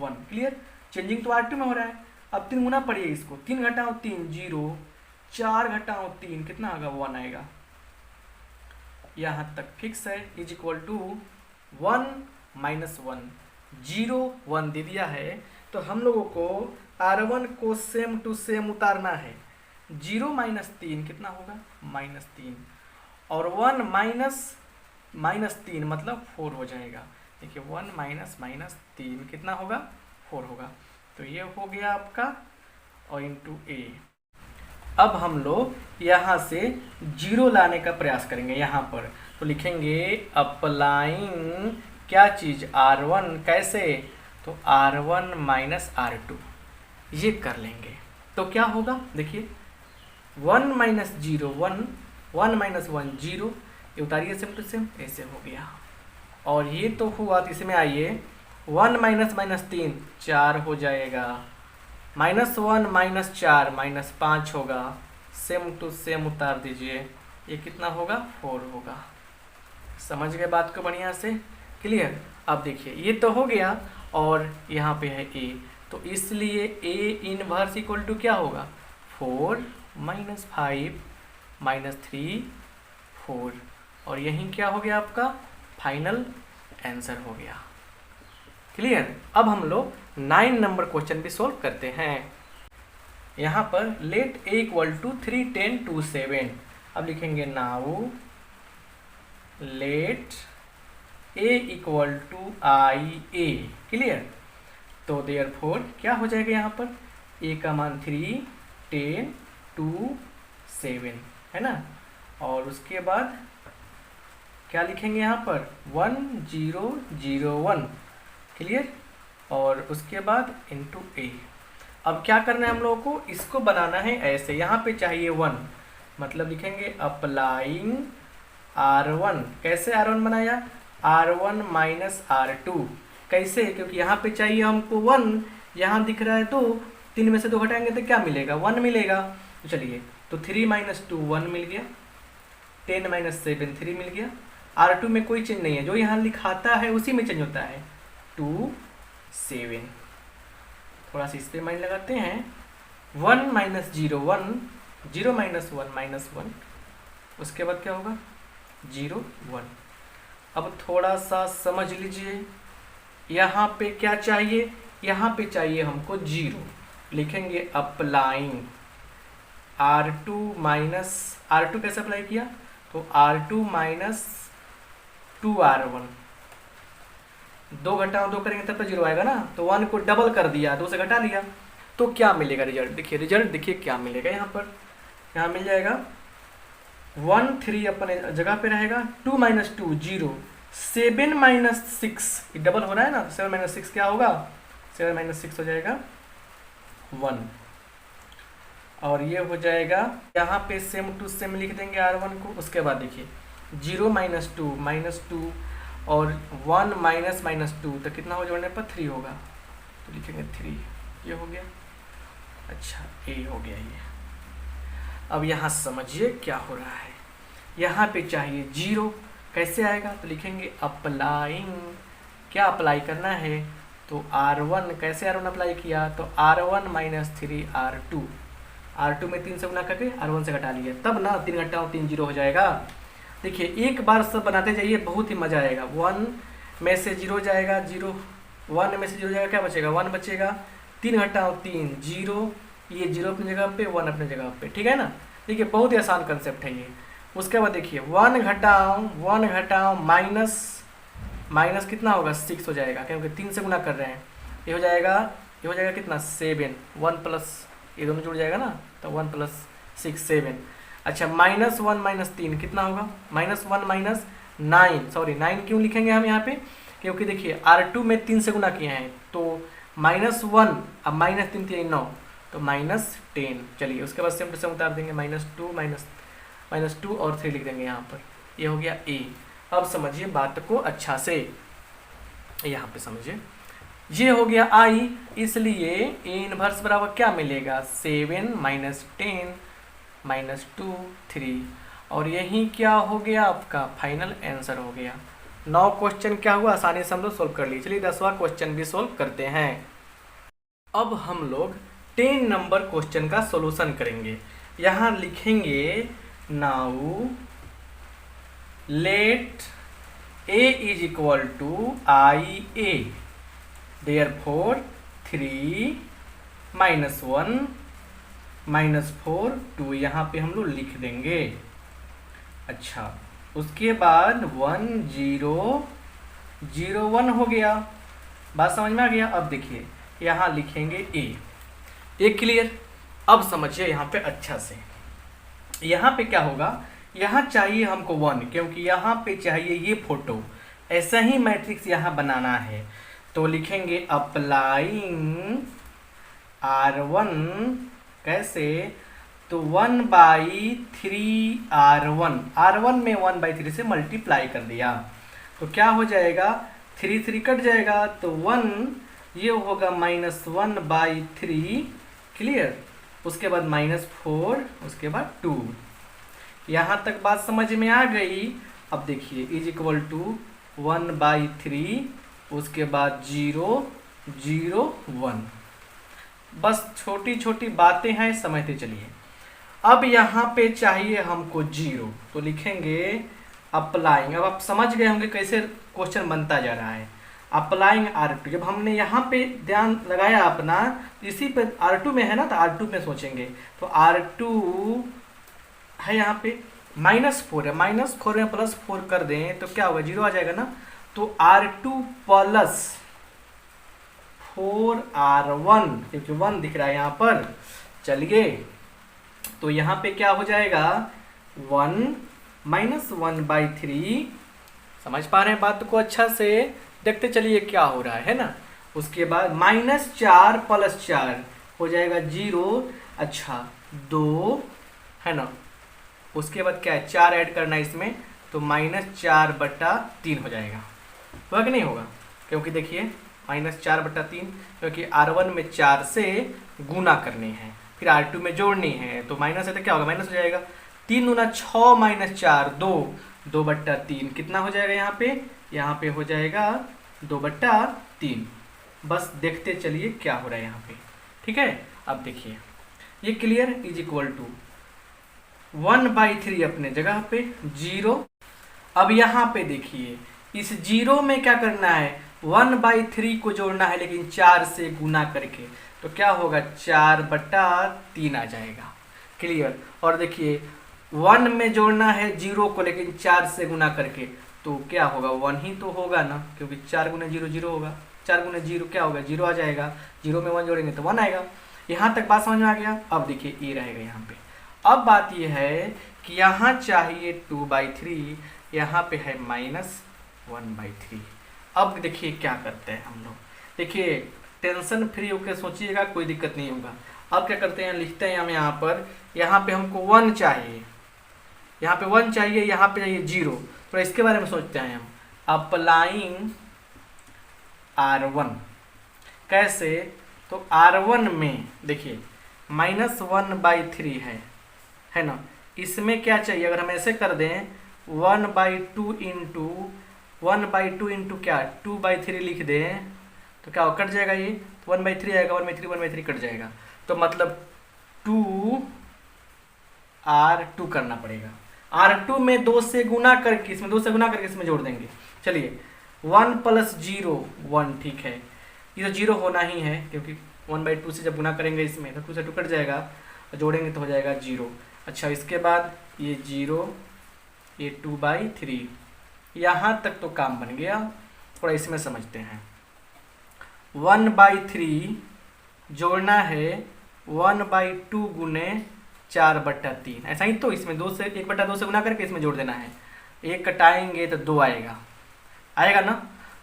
1। क्लियर? चेंजिंग तो R2 में हो रहा है। अब 3 गुना पढ़िए इसको, 3 घटाओ 3 0, 4 घटाओ 3 कितना होगा? 1 आएगा। यहाँ तक फिक्स है। इज इक्वल टू 1 माइनस 1 0 1 दे दिया है। तो हम लोगों को R1 को सेम टू सेम उतारना है। 0 माइनस 3 कितना होगा? -3, और 1 माइनस 3 मतलब 4 हो जाएगा। देखिए 1 माइनस 3 कितना होगा? 4 होगा। तो ये हो गया आपका, और इंटू a। अब हम लोग यहाँ से 0 लाने का प्रयास करेंगे यहाँ पर। तो लिखेंगे अप्लाइंग क्या चीज़? R1। कैसे? तो R1 माइनस R2 ये कर लेंगे तो क्या होगा? देखिए 1 माइनस 0 1, 1 माइनस 1 0, ये उतारिए सेम टू सेम, ऐसे हो गया। और ये तो हुआ, तो इसमें आइए 1 माइनस 3 4 हो जाएगा, -1 माइनस 4 -5 होगा, सेम टू सेम उतार दीजिए, ये कितना होगा? 4 होगा। समझ गए बात को बढ़िया से? क्लियर? अब देखिए ये तो हो गया, और यहाँ पे है a, तो इसलिए a इनवर्स इक्वल टू क्या होगा? 4 माइनस 5 माइनस 3 4, और यहीं क्या हो गया आपका फाइनल आंसर हो गया। क्लियर। अब हम लोग 9 नंबर क्वेश्चन भी सोल्व करते हैं। यहाँ पर लेट ए इक्वल टू 3, 10, 2, 7। अब लिखेंगे now let A equal to I A. Clear. तो देयरफॉर क्या हो जाएगा यहाँ पर, ए का मान 3, 10, 2, 7 है ना। और उसके बाद क्या लिखेंगे यहाँ पर 1, 0, 0, 1। क्लियर। और उसके बाद इंटू ए। अब क्या करना है हम लोगों को, इसको बनाना है ऐसे, यहाँ पे चाहिए 1, मतलब लिखेंगे अप्लाइंग R1। कैसे R1 बनाया, R1 माइनस R2। कैसे, क्योंकि यहाँ पे चाहिए हमको 1, यहाँ दिख रहा है 2, 3 में से 2 घटाएंगे तो क्या मिलेगा, 1 मिलेगा। तो चलिए, तो 3 माइनस 2 1 मिल गया, 10 माइनस 7 3 मिल गया। R2 में कोई चेंज नहीं है, जो यहाँ लिखाता है उसी में चेंज होता है, 2, 7। थोड़ा सा इस पर माइंड लगाते हैं। 1 माइनस 0 1, 0 माइनस 1 माइनस 1, उसके बाद क्या होगा 0, 1। अब थोड़ा सा समझ लीजिए, यहाँ पे क्या चाहिए, यहाँ पे चाहिए हमको 0। लिखेंगे अप्लाइंग R2 माइनस, R2 कैसे अप्लाई किया, तो R2 माइनस 2R1। 2 घटाओ 2 करेंगे तब तो 0 आएगा ना, तो 1 को डबल कर दिया, 2 से घटा लिया, तो क्या मिलेगा रिजल्ट। देखिए रिजल्ट देखिए क्या मिलेगा यहाँ पर, यहाँ मिल जाएगा 1 3 अपने जगह पे रहेगा, 2 माइनस 2 0, 7 माइनस 6 डबल हो रहा है ना, 7 माइनस 6 क्या होगा, 7 माइनस 6 हो जाएगा 1। और ये हो जाएगा, यहाँ पे सेम टू सेम लिख देंगे R1 को। उसके बाद देखिए 0 माइनस 2 माइनस 2 और 1 माइनस माइनस 2, तो कितना हो जोड़ने पर 3 होगा, तो लिखेंगे 3, ये हो गया। अच्छा ए हो गया ये। अब यहाँ समझिए क्या हो रहा है, यहाँ पे चाहिए 0, कैसे आएगा, तो लिखेंगे अप्लाइंग, क्या अप्लाई करना है, तो R1, कैसे R1 अप्लाई किया, तो R1 माइनस 3 R2, R2 में 3 से गुना करके R1 से घटा लिया, तब ना 3 घटाओ 3 0 हो जाएगा। देखिए एक बार सब बनाते जाइए, बहुत ही मज़ा आएगा। 1 में से 0 जाएगा 0, 1 में से 0 जाएगा, क्या बचेगा 1 बचेगा, 3 घटाओ 3 0, ये 0 अपनी जगह पे 1 अपनी जगह पे, ठीक है ना। देखिए बहुत ही आसान कंसेप्ट है ये। उसके बाद देखिए 1 घटाओ माइनस, माइनस कितना होगा 6 हो जाएगा, क्योंकि 3 से गुना कर रहे हैं। ये हो जाएगा कितना 7, 1 प्लस ये दोनों जुड़ जाएगा ना, तो 1 प्लस 6 7। अच्छा माइनस 1 माइनस 3 कितना होगा, माइनस 1 माइनस 9, सॉरी 9 क्यों लिखेंगे हम यहाँ पे, क्योंकि देखिए R2 में 3 से गुना किए हैं, तो माइनस 1 अब माइनस 3 3 9, तो माइनस 10। चलिए उसके बाद सेम टू सेम उतार देंगे, माइनस 2 और 3 लिख देंगे यहाँ पर, ये हो गया ए। अब समझिए बात को अच्छा से, यहाँ पे समझिए, ये हो गया आई, इसलिए ए इनवर्स बराबर क्या मिलेगा 7 माइनस 10 माइनस 2 3, और यही क्या हो गया आपका फाइनल आंसर हो गया। 9 क्वेश्चन क्या हुआ, आसानी से हम लोग सोल्व कर लिए। चलिए 10वां क्वेश्चन भी सोल्व करते हैं। अब हम लोग 10 नंबर क्वेश्चन का सॉल्यूशन करेंगे। यहाँ लिखेंगे now let A is equal to I A, therefore 3 minus 1 minus 4 2, यहाँ पे हम लोग लिख देंगे। अच्छा उसके बाद 1 0 0 1 हो गया, बात समझ में आ गया। अब देखिए यहाँ लिखेंगे ए क्लियर। अब समझिए यहाँ पे अच्छा से, यहाँ पे क्या होगा, यहाँ चाहिए हमको 1, क्योंकि यहाँ पे चाहिए ये फोटो, ऐसा ही मैट्रिक्स यहाँ बनाना है। तो लिखेंगे अप्लाइंग R1, कैसे, तो 1/3 R1 में 1/3 से मल्टीप्लाई कर दिया, तो क्या हो जाएगा 3 3 कट जाएगा, तो 1, ये होगा -1/3 क्लियर। उसके बाद -4, उसके बाद 2। यहाँ तक बात समझ में आ गई। अब देखिए इज इक्वल टू 1/3, उसके बाद 0 0 1, बस छोटी छोटी बातें हैं, समझते चलिए। अब यहाँ पे चाहिए हमको 0, तो लिखेंगे अप्लाइंग, अब आप समझ गए होंगे कैसे क्वेश्चन बनता जा रहा है। अप्लाइंग R2, जब हमने यहाँ पे ध्यान लगाया अपना, इसी पे R2 में है ना, तो R2 में सोचेंगे। तो R2 है यहाँ पे -4 है, -4 में +4 कर दें तो क्या होगा, 0 आ जाएगा ना। तो R2 प्लस 4R1, क्योंकि 1 दिख रहा है यहाँ पर। चलिए, तो यहाँ पे क्या हो जाएगा, 1 -1/3। समझ पा रहे हैं बात को अच्छा से, देखते चलिए क्या हो रहा है ना। उसके बाद -4 + 4 हो जाएगा 0। अच्छा 2 है ना। उसके बाद क्या है, 4 ऐड करना है इसमें, तो -4/3 हो जाएगा। होगा कि नहीं होगा, क्योंकि देखिए -4/3, क्योंकि R1 में 4 से गुना करने हैं, फिर R2 में जोड़नी है, तो माइनस है तो क्या होगा, माइनस हो जाएगा। 3 दूना 6 -4 2, 2/3 कितना हो जाएगा यहाँ पे हो जाएगा 2/3। बस देखते चलिए क्या हो रहा है यहाँ पे, ठीक है। अब देखिए ये क्लियर इज इक्वल टू 1/3 अपने जगह पे 0। अब यहाँ पे देखिए इस 0 में क्या करना है, 1/3 को जोड़ना है, लेकिन 4 से गुना करके, तो क्या होगा 4/3 आ जाएगा। क्लियर। और देखिए 1 में जोड़ना है 0 को, लेकिन 4 से गुना करके, तो क्या होगा 1 ही तो होगा ना, क्योंकि 4 × 0 0 होगा, 4 × 0 क्या होगा 0 आ जाएगा। 0 में 1 जोड़ेंगे तो 1 आएगा। यहाँ तक बात समझ में आ गया। अब देखिए ये रहेगा यहाँ पे। अब बात ये है कि यहाँ चाहिए 2/3, यहाँ पे है -1/3। अब देखिए क्या करते हैं हम लोग, देखिए टेंशन फ्री होकर सोचिएगा, कोई दिक्कत नहीं होगा। अब क्या करते हैं, लिखते हैं हम यहाँ पे हमको 1 चाहिए, यहाँ पे 1 चाहिए, यहाँ पे चाहिए 0। तो इसके बारे में सोचते हैं हम, अप्लाइंग R1। कैसे, तो R1 में देखिए -1/3 है ना। इसमें क्या चाहिए, अगर हम ऐसे कर दें 1/2 इंटू क्या 2/3 लिख दें, तो क्या कट जाएगा, ये 1/3 आएगा, 1/3 कट जाएगा। तो मतलब 2R2 करना पड़ेगा। R2 में 2 से गुना करके, इसमें 2 से गुना करके इसमें जोड़ देंगे। चलिए 1 + 0 1, ठीक है, ये तो 0 होना ही है, क्योंकि 1/2 से जब गुना करेंगे इसमें तो 2 से 2 कट जाएगा, जोड़ेंगे तो हो जाएगा 0। अच्छा इसके बाद ये 0, ये 2/3, यहाँ तक तो काम बन गया। थोड़ा इसमें समझते हैं, 1/3 जोड़ना है 1/2 गुने 4/3, ऐसा ही तो। इसमें 2 से 1/2 से गुना करके इसमें जोड़ देना है, 1 कटाएंगे तो 2 आएगा ना।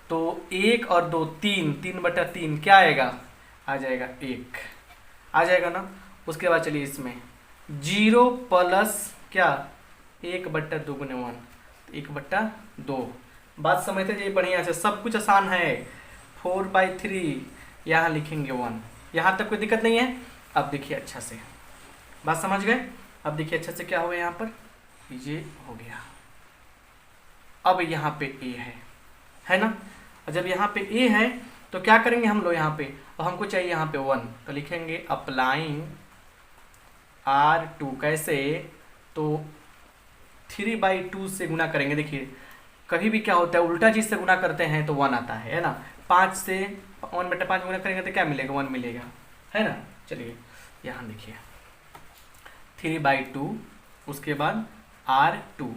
तो 1 और 2 3, 3/3 क्या आएगा, आ जाएगा 1, आ जाएगा ना। उसके बाद चलिए इसमें 0 प्लस क्या 1/2 गुने 1, 1/2। बात समझते जाइए बढ़िया से, सब कुछ आसान है। 4/3 यहाँ लिखेंगे 1, यहाँ तक कोई दिक्कत नहीं है। अब देखिए अच्छा से, बात समझ गए। अब देखिए अच्छा से क्या होगा, यहाँ पर ये हो गया। अब यहाँ पे a है ना। और जब यहाँ पे a है तो क्या करेंगे हम लोग यहाँ पे, और हमको चाहिए यहाँ पे 1, तो लिखेंगे अप्लाइंग R2। कैसे, तो 3/2 से गुना करेंगे। देखिए कभी भी क्या होता है, उल्टा चीज से गुना करते हैं तो 1 आता है ना। 5 से 1/5 गुना करेंगे तो क्या मिलेगा, 1 मिलेगा, है ना। चलिए यहाँ देखिए 3/2, उसके बाद R2,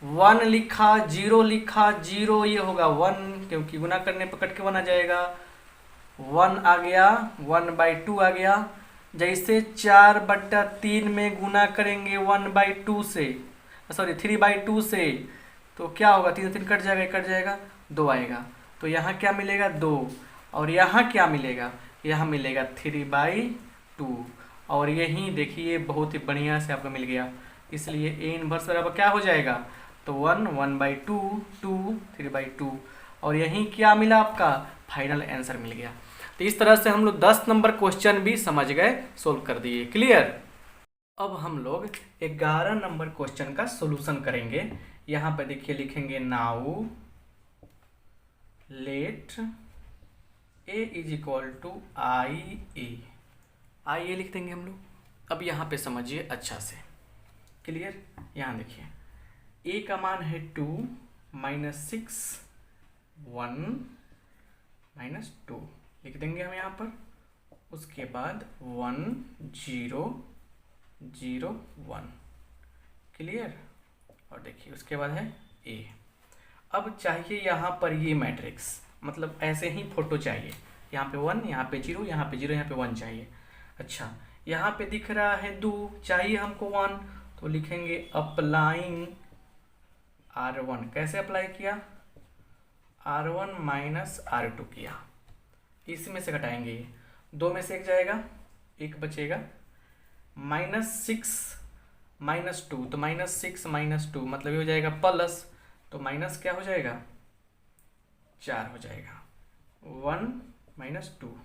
1 लिखा 0 लिखा, 0 ये होगा 1, क्योंकि गुना करने पर कट के 1 आ जाएगा। 1 आ गया, 1/2 आ गया। जैसे 4/3 में गुना करेंगे 1/2 से, सॉरी 3/2 से, तो क्या होगा, 3 3 कट जाएगा, कट जाएगा, 2 आएगा। तो यहाँ क्या मिलेगा 2, और यहाँ क्या मिलेगा, यहाँ मिलेगा 3/2। और यही देखिए बहुत ही बढ़िया से आपको मिल गया। इसलिए A इनवर्स बराबर क्या हो जाएगा, तो 1 1/2 2 3/2, और यही क्या मिला आपका फाइनल आंसर मिल गया। तो इस तरह से हम लोग 10 नंबर क्वेश्चन भी समझ गए, सोल्व कर दिए। क्लियर। अब हम लोग 11 नंबर क्वेश्चन का सॉल्यूशन करेंगे। यहाँ पे देखिए लिखेंगे now let A is equal to IA, IA लिख देंगे हम लोग। अब यहाँ पे समझिए अच्छा से, क्लियर। यहाँ देखिए ए का मान है 2 -6 1 -2 लिख देंगे हम यहाँ पर। उसके बाद 1 0 0 1 क्लियर। और देखिए उसके बाद है ए। अब चाहिए यहाँ पर ये मैट्रिक्स, मतलब ऐसे ही फोटो चाहिए, यहाँ पे 1 यहाँ पे 0 यहाँ पे 0 यहाँ पे 1 चाहिए। अच्छा यहाँ पे दिख रहा है 2, चाहिए हमको 1, तो लिखेंगे अप्लाइंग R1। कैसे अप्लाई किया? R1 माइनस R2 किया। इसमें से घटाएंगे, 2 में से 1 जाएगा, 1 बचेगा। -6 -2, तो -6 -2 मतलब ये हो जाएगा प्लस, तो माइनस क्या हो जाएगा? 4 हो जाएगा। 1 -2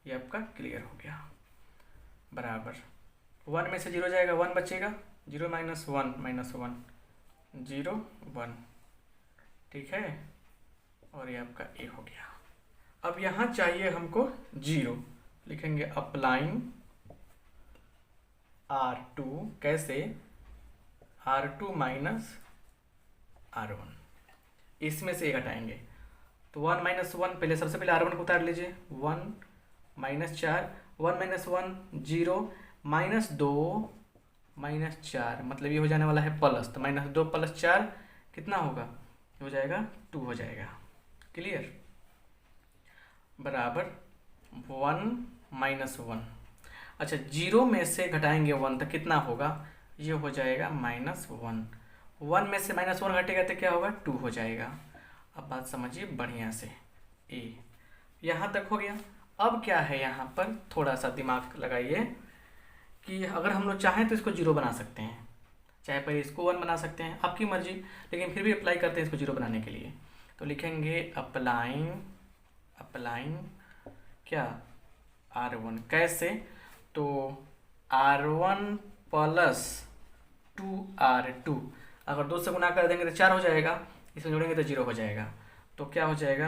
ये आपका क्लियर हो गया। बराबर 1 में से 0 जाएगा, 1 बचेगा, 0 -1 -1 0 1 ठीक है। और ये आपका ए हो गया। अब यहाँ चाहिए हमको 0, लिखेंगे अप्लाइंग R2। कैसे? R2 माइनस R1, इसमें से एक घटाएंगे, तो 1 -1 पहले, सबसे पहले R1 को उतार लीजिए। 1 -4 1 -1 0 -2 -4 मतलब ये हो जाने वाला है प्लस, तो -2 + 4 कितना होगा? हो जाएगा 2 हो जाएगा। क्लियर। बराबर 1 -1। अच्छा 0 में से घटाएंगे 1 तो कितना होगा? ये हो जाएगा -1। 1 में से -1 घटेगा तो क्या होगा? 2 हो जाएगा। अब बात समझिए बढ़िया से। ए यहाँ तक हो गया। अब क्या है यहाँ पर, थोड़ा सा दिमाग लगाइए कि अगर हम लोग चाहें तो इसको 0 बना सकते हैं, चाहे पहले इसको 1 बना सकते हैं, आपकी मर्जी, लेकिन फिर भी अप्लाई करते हैं इसको 0 बनाने के लिए। तो लिखेंगे अप्लाइंग क्या? R1। कैसे? तो R1 + 2R2, अगर 2 से गुना कर देंगे तो 4 हो जाएगा, इसमें जोड़ेंगे तो 0 हो जाएगा। तो क्या हो जाएगा?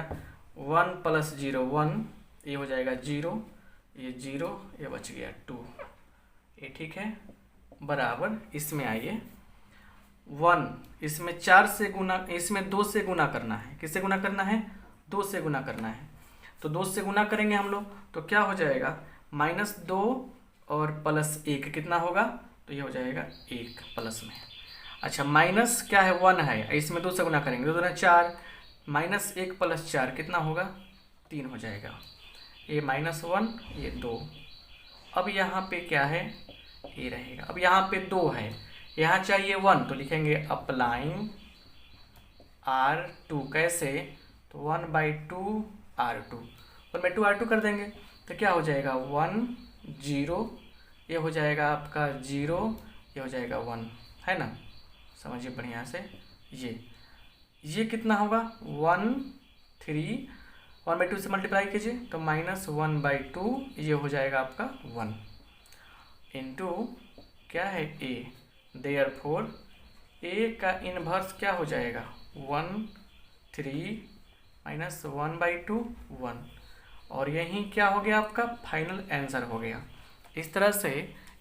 1 + 0 1, ये हो जाएगा 0, ये 0, ये बच गया 2। ये ठीक है। बराबर इसमें आइए 1, इसमें 4 से गुना, इसमें 2 से गुना करना है। किससे गुना करना है? 2 से गुना करना है। तो 2 से गुना करेंगे हम लोग तो क्या हो जाएगा? -2 और +1 कितना होगा? तो ये हो जाएगा 1 प्लस में। अच्छा माइनस क्या है? 1 है, इसमें 2 से गुना करेंगे, 2 दूना 4, -1 + 4 कितना होगा? 3 हो जाएगा। ये -1 ये 2। अब यहाँ पे क्या है? ये रहेगा। अब यहाँ पे 2 है, यहाँ चाहिए 1, तो लिखेंगे अप्लाइंग R2। कैसे? तो 1/2 R2, 1/2 R2 कर देंगे तो क्या हो जाएगा? 1 0, ये हो जाएगा आपका 0, ये हो जाएगा 1, है ना। समझिए बढ़िया से। ये कितना होगा? 1 3, 1/2 से मल्टीप्लाई कीजिए तो -1/2, ये हो जाएगा आपका 1 इंटू क्या है? ए। देयरफॉर ए का इन्वर्स क्या हो जाएगा? 1 3 -1/2 1। और यही क्या हो गया? आपका फाइनल आंसर हो गया। इस तरह से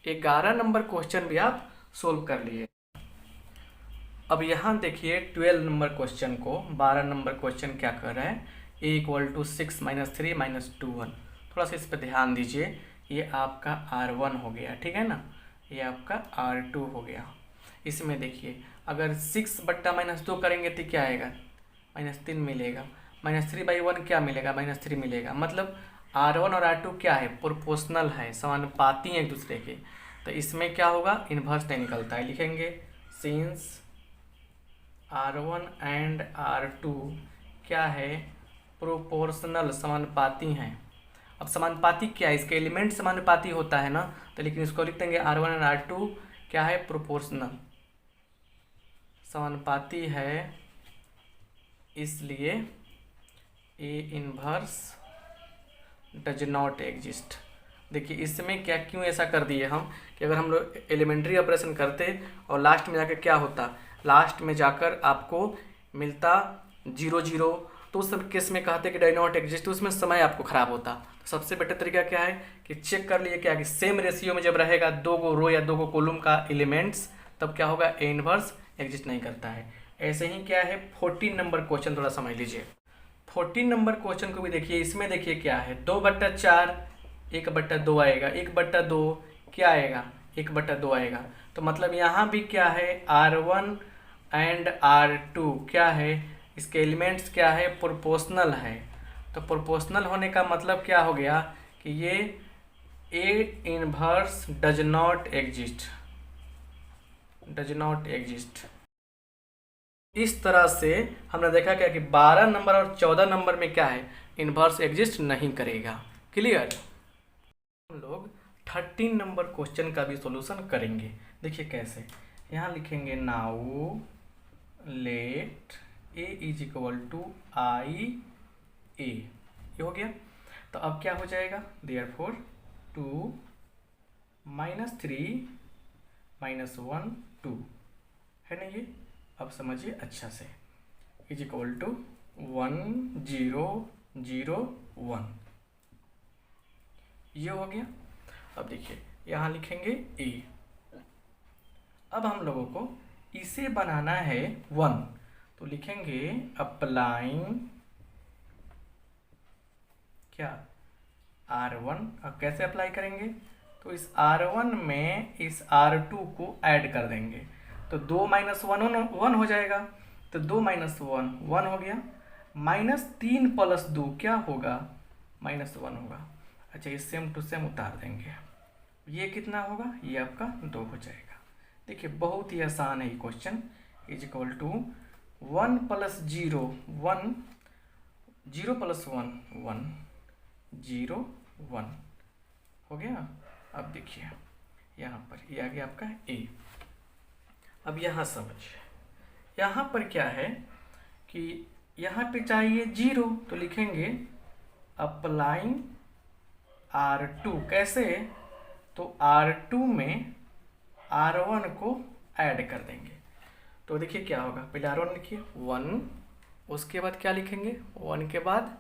11 नंबर क्वेश्चन भी आप सोल्व कर लिए। अब यहाँ देखिए 12 नंबर क्वेश्चन को, 12 नंबर क्वेश्चन क्या कर रहा है? a = 6 - 3 - 2 1। थोड़ा सा इस पर ध्यान दीजिए। ये आपका R1 हो गया, ठीक है ना, ये आपका R2 हो गया। इसमें देखिए अगर 6 बट्टा -2 करेंगे तो क्या आएगा? -3 मिलेगा। -3/1 क्या मिलेगा? -3 मिलेगा। मतलब R1 और R2 क्या है? प्रोपोर्शनल है, समानुपाती हैं एक दूसरे के। तो इसमें क्या होगा? इन्वर्स नहीं निकलता है। लिखेंगे सिंस R1 एंड R2 क्या है? प्रोपोर्शनल, समानुपाती हैं। अब समानुपाती क्या है? इसके एलिमेंट समानुपाती होता है ना, तो लेकिन इसको लिख देंगे R1 एंड R2 क्या है? प्रोपोर्शनल, समानुपाती है, इसलिए A inverse does not exist. देखिए इसमें क्या, क्यों ऐसा कर दिए हम कि अगर हम लोग एलिमेंट्री ऑपरेशन करते और लास्ट में जाकर क्या होता? लास्ट में जाकर आपको मिलता 0 0, तो उस सब केस में कहते कि डज नॉट एग्जिस्ट, तो उसमें समय आपको ख़राब होता। तो सबसे बेटर तरीका क्या है कि चेक कर लिए क्या कि सेम रेशियो में जब रहेगा 2 गो रो या 2 गो कॉलम का एलिमेंट्स, तब क्या होगा? ए इन्वर्स एग्जिस्ट नहीं करता है। ऐसे ही क्या है 14 नंबर क्वेश्चन, थोड़ा समझ लीजिए। 14 नंबर क्वेश्चन को भी देखिए, इसमें देखिए क्या है 2/4 1/2 आएगा, 1/2 क्या आएगा 1/2 आएगा। तो मतलब यहाँ भी क्या है R1 एंड R2 क्या है, इसके एलिमेंट्स क्या है प्रोपोर्शनल है। तो प्रोपोर्शनल होने का मतलब क्या हो गया कि ये A inverse does not exist. इस तरह से हमने देखा क्या कि 12 नंबर और 14 नंबर में क्या है इनवर्स एग्जिस्ट नहीं करेगा। क्लियर। हम लोग 13 नंबर क्वेश्चन का भी सॉल्यूशन करेंगे। देखिए कैसे, यहाँ लिखेंगे now let A is equal to I a, ये हो गया। तो अब क्या हो जाएगा देयरफॉर 2 -3 -1 2 है ना ये। अब समझिए अच्छा से, इज इक्वल टू 1 0 0 1, ये हो गया। अब देखिए यहाँ लिखेंगे A। अब हम लोगों को इसे बनाना है 1, तो लिखेंगे अप्लाइंग क्या R1। अब कैसे अप्लाई करेंगे, तो इस R1 में इस R2 को ऐड कर देंगे, तो 2 - 1 1 हो जाएगा। तो 2 - 1 1 हो गया, -3 + 2 क्या होगा -1 होगा। अच्छा ये सेम टू सेम उतार देंगे, ये कितना होगा ये आपका 2 हो जाएगा। देखिए बहुत ही आसान है ये क्वेश्चन। इज इक्वल टू 1 + 0 1 0 + 1 1 0 1 हो गया। अब देखिए यहाँ पर ये आ गया आपका A। अब यहाँ समझिए, यहाँ पर क्या है कि यहाँ पे चाहिए 0, तो लिखेंगे अप्लाइंग R2। कैसे, तो R2 में R1 को ऐड कर देंगे। तो देखिए क्या होगा, पहले R1 लिखिए 1, उसके बाद क्या लिखेंगे 1 के बाद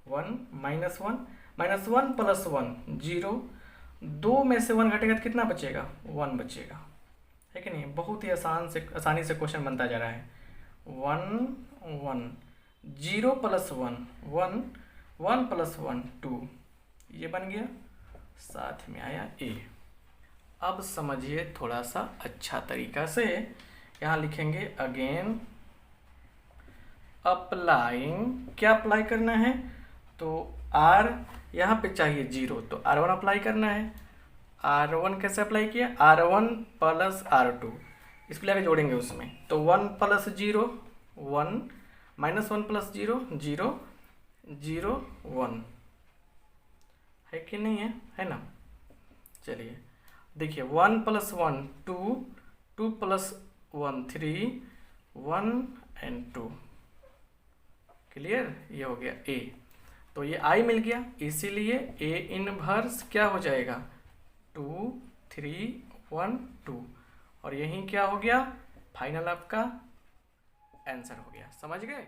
1 -1 -1 + 1 0, 2 में से 1 घटेगा तो कितना बचेगा 1 बचेगा, है कि नहीं। बहुत ही आसानी से क्वेश्चन बनता जा रहा है। 1 1 0 + 1 1 1 + 1 2, ये बन गया, साथ में आया A। अब समझिए थोड़ा सा अच्छा तरीका से, यहाँ लिखेंगे अगेन अप्लाइंग, क्या अप्लाई करना है, तो R यहाँ पे चाहिए 0, तो R1 अप्लाई करना है। R1 कैसे अप्लाई किया, R1 + R2, इसको लेकर जोड़ेंगे उसमें, तो 1 + 0 1 -1 + 0 0 0 1, है कि नहीं है ना। चलिए देखिए 1 + 1 2 2 + 1 3 1 एंड 2, क्लियर। ये हो गया A। तो ये I मिल गया, इसीलिए A इनवर्स क्या हो जाएगा 2 3 1 2, और यही क्या हो गया फाइनल आपका आंसर हो गया। समझ गए।